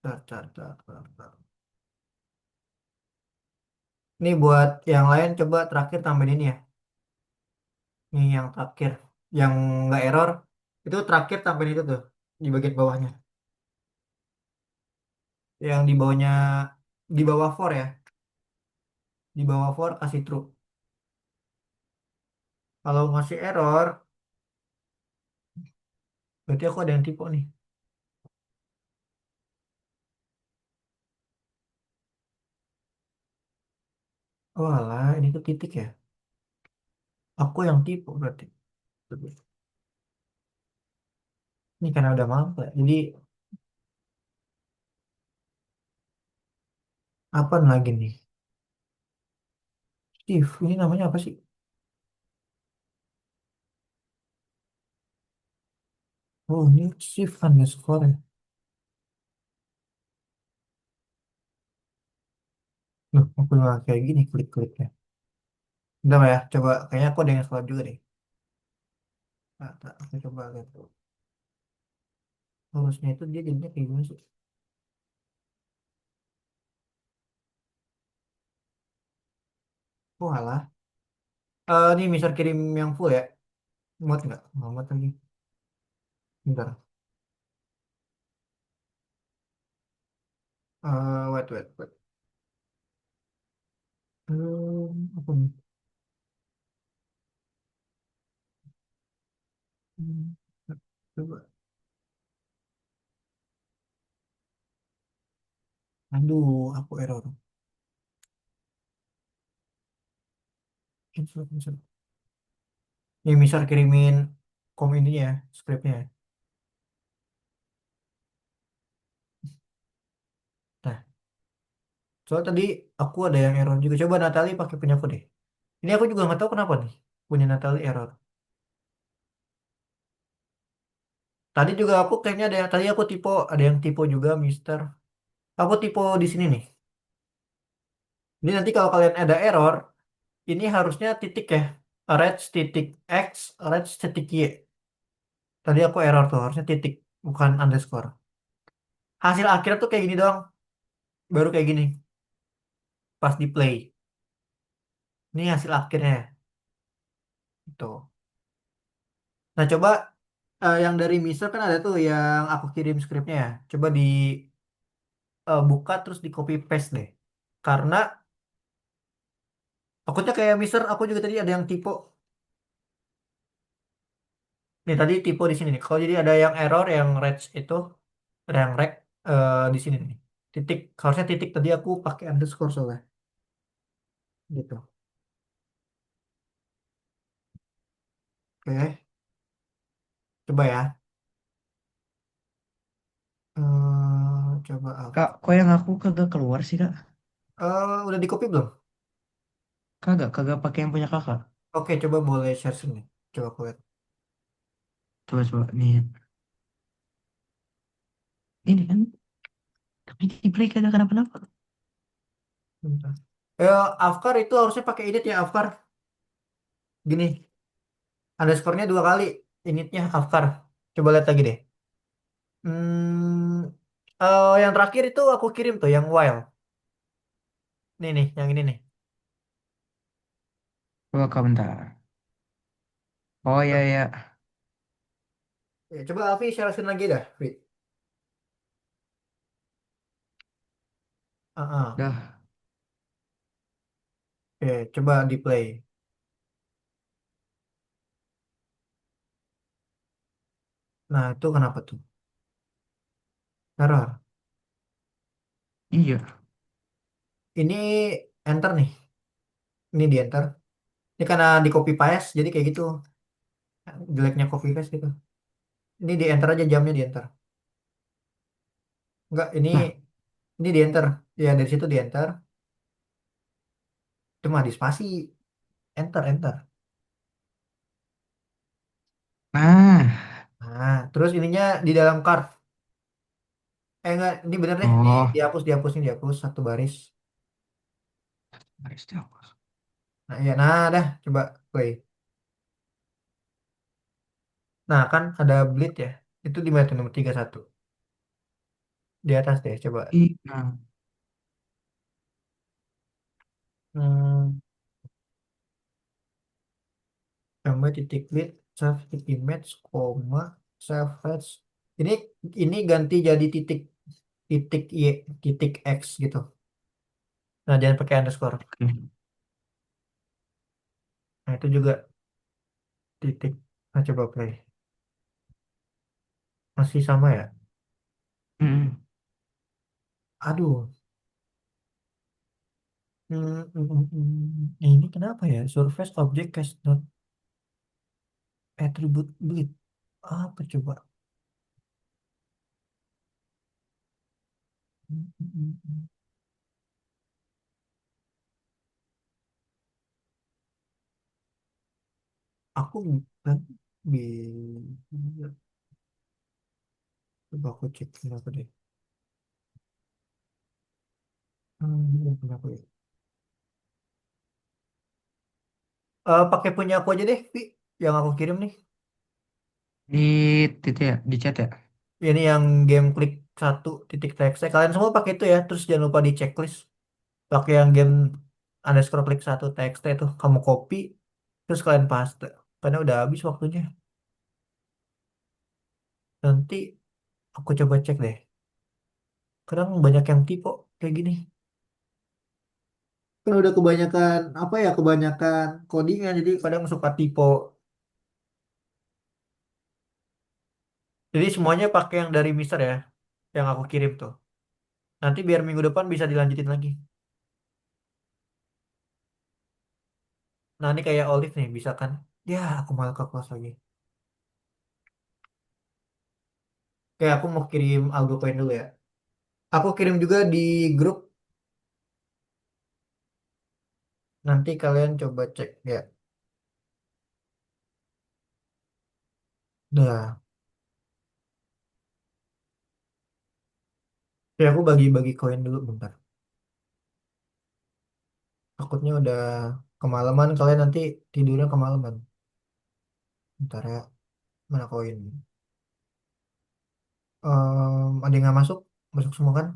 Tar. Ini buat yang lain coba terakhir tambahin ini ya. Nih yang terakhir. Yang nggak error. Itu terakhir tambahin itu tuh. Di bagian bawahnya. Yang di bawahnya. Di bawah for ya. Di bawah for kasih true. Kalau ngasih error. Berarti aku ada yang tipe nih. Oh alah, ini tuh titik ya. Aku yang tipe berarti. Ini karena udah malam ya. Jadi apa lagi nih? Steve, ini namanya apa sih? Oh, ini Steve underscore ya. Loh, aku nggak kayak gini klik-kliknya. Udah ya, coba. Kayaknya aku ada yang salah juga deh. Nah, tak, aku coba lihat. Harusnya itu dia jadinya kayak gimana sih? Oh alah. Ini misal kirim yang full ya. Muat nggak? Nggak muat lagi. Bentar. Wait, wait, wait. Apa nih? Hmm, Coba. Aduh, aku error. Cancel, cancel. Ini misal kirimin kom ininya ya, skripnya ya. Nah, soal tadi aku ada yang error juga. Coba Natali pakai punya aku deh. Ini aku juga nggak tahu kenapa nih. Punya Natali error. Tadi juga aku kayaknya ada yang tadi aku tipe ada yang tipe juga Mister. Aku tipe di sini nih. Jadi nanti kalau kalian ada error, ini harusnya titik ya. Red titik X, red titik Y. Tadi aku error tuh, harusnya titik, bukan underscore. Hasil akhir tuh kayak gini doang, baru kayak gini, pas di play. Ini hasil akhirnya, itu. Nah coba yang dari Mister kan ada tuh yang aku kirim skripnya ya. Coba di buka terus di copy paste deh. Karena takutnya kayak Mister, aku juga tadi ada yang tipe. Nih tadi tipe di sini nih. Kalau jadi ada yang error, yang red itu, ada yang red di sini nih. Titik, harusnya titik tadi aku pakai underscore soalnya. Gitu. Oke, coba ya. Coba Kak, aku. kok yang aku kagak keluar sih, Kak? Udah di copy belum? Kagak pakai yang punya kakak. Oke, coba boleh share sini. Coba aku lihat. Coba nih. Ini kan, tapi di play kagak kenapa-napa. Bentar. Afkar itu harusnya pakai init ya, Afkar. Gini, underscore-nya dua kali. Initnya Afkar. Coba lihat lagi deh. Hmm, yang terakhir itu aku kirim tuh, yang while. Nih nih, yang ini nih. Coba Kak bentar. Oh Tuh. iya ya. Ya, coba Alfi share screen lagi dah, Fi. Ah, ah. Dah. Oke, coba di play. Nah, itu kenapa tuh? Error. Iya. Ini enter nih. Ini di enter. Ini karena di copy paste, jadi kayak gitu. Jeleknya copy paste gitu. Ini di enter aja jamnya di enter. Enggak, Nah. ini di enter. Ya dari situ di enter. Cuma di spasi. Enter, enter. Nah. Nah, terus ininya di dalam card. Enggak, ini bener deh. Nih, Oh. dihapus, dihapus, ini dihapus satu baris. Baris dihapus. Nah, iya, nah, dah, coba play. Nah, kan ada bleed ya. Itu di mana tuh nomor 31. Di atas deh, coba. Nah. Hmm, tambah titik bleed, save titik image, koma, save as. Ini ini ganti jadi titik titik y, titik x gitu. Nah, jangan pakai underscore. Oke. Nah, itu juga titik. Nah, coba play. Masih sama ya? Hmm. Aduh. Ini kenapa ya? Surface object has not attribute bleed. Apa coba? Aku kan di coba aku cek kenapa deh. Kenapa ya? Pakai punya aku aja deh, Vi, yang aku kirim nih. Di titik ya, di chat ya. Ini yang game klik satu titik txt. Kalian semua pakai itu ya. Terus jangan lupa di checklist. Pakai yang game underscore klik satu txt itu. Kamu copy, terus kalian paste. Karena udah habis waktunya. Nanti aku coba cek deh. Kadang banyak yang tipe kayak gini. Kan udah kebanyakan, apa ya, kebanyakan codingan. Jadi kadang suka typo. Jadi semuanya pakai yang dari Mister ya. Yang aku kirim tuh. Nanti biar minggu depan bisa dilanjutin lagi. Nah ini kayak Olive nih, bisa kan? Ya, aku malah ke kelas lagi. Kayak aku mau kirim Algo Coin dulu ya. Aku kirim juga di grup. Nanti kalian coba cek ya. Udah. Ya aku bagi-bagi koin dulu bentar. Takutnya udah kemalaman, kalian nanti tidurnya kemalaman. Bentar ya, mana koin? Ada yang nggak masuk? Masuk semua kan?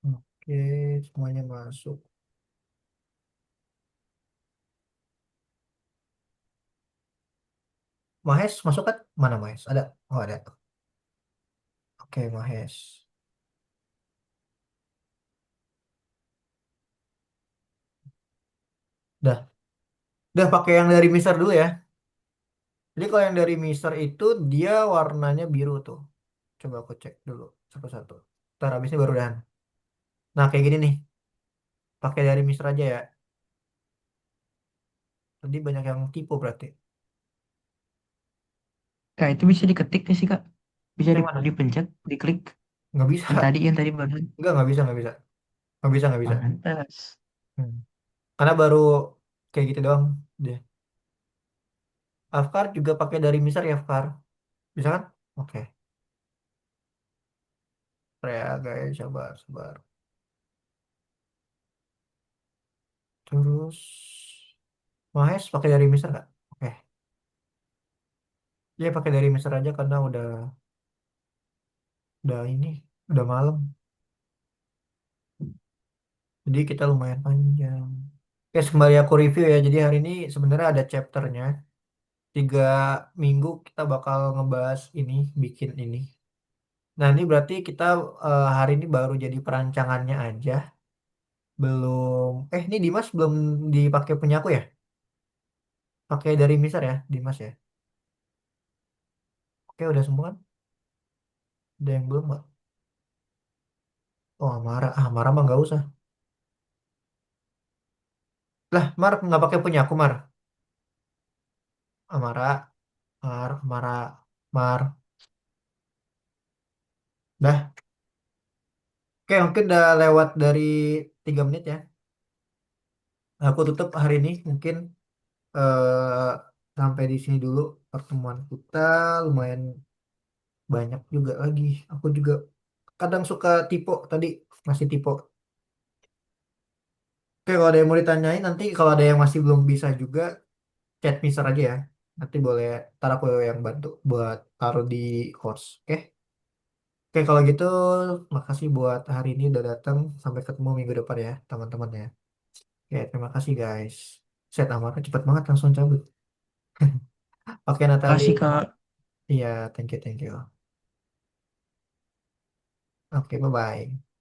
Oke, semuanya masuk. Mahes masuk kan? Mana Mahes? Ada? Oh ada. Oke, Mahes. Dah. Udah pakai yang dari Mister dulu ya. Jadi kalau yang dari Mister itu dia warnanya biru tuh. Coba aku cek dulu satu-satu. Ntar habis ini baru dan. Nah kayak gini nih. Pakai dari Mister aja ya. Tadi banyak yang tipu berarti. Kak, itu bisa diketik nggak sih, Kak? Bisa Yang mana? dipencet, diklik. Nggak bisa. Yang tadi baru. Nggak bisa, nggak bisa. Nggak bisa, nggak bisa. Pantas. Hmm. Karena baru kayak gitu doang. Dia. Afkar juga pakai dari Mister ya, Afkar. Bisa kan? Oke. Ya guys, sabar, sabar. Terus, Mahes pakai dari Mister nggak? Oke. Dia pakai dari Mister aja karena udah ini, udah malam. Jadi kita lumayan panjang. Oke, kembali aku review ya. Jadi hari ini sebenarnya ada chapternya. 3 minggu kita bakal ngebahas ini, bikin ini. Nah, ini berarti kita hari ini baru jadi perancangannya aja. Belum, ini Dimas belum dipakai punya aku ya? Pakai dari Mister ya, Dimas ya. Oke, udah semua kan? Ada yang belum nggak? Oh, Amara. Ah, Amara mah nggak usah. Lah, Mar nggak pakai punya aku, Mar. Amara, Amara, Mar. Dah. Oke, mungkin udah lewat dari 3 menit ya. Aku tutup hari ini mungkin eh sampai di sini dulu pertemuan kita, lumayan banyak juga lagi. Aku juga kadang suka tipe tadi masih tipe. Oke, kalau ada yang mau ditanyain nanti kalau ada yang masih belum bisa juga chat Mister aja ya. Nanti boleh ntar aku yang bantu buat taruh di host. Oke. Oke, kalau gitu makasih buat hari ini udah datang. Sampai ketemu minggu depan ya, teman-teman ya. Oke, terima kasih guys. Set amarnya cepet banget langsung cabut. Oke, Natali. Kasih, Kak. Iya, thank you, thank you. Oke, bye-bye.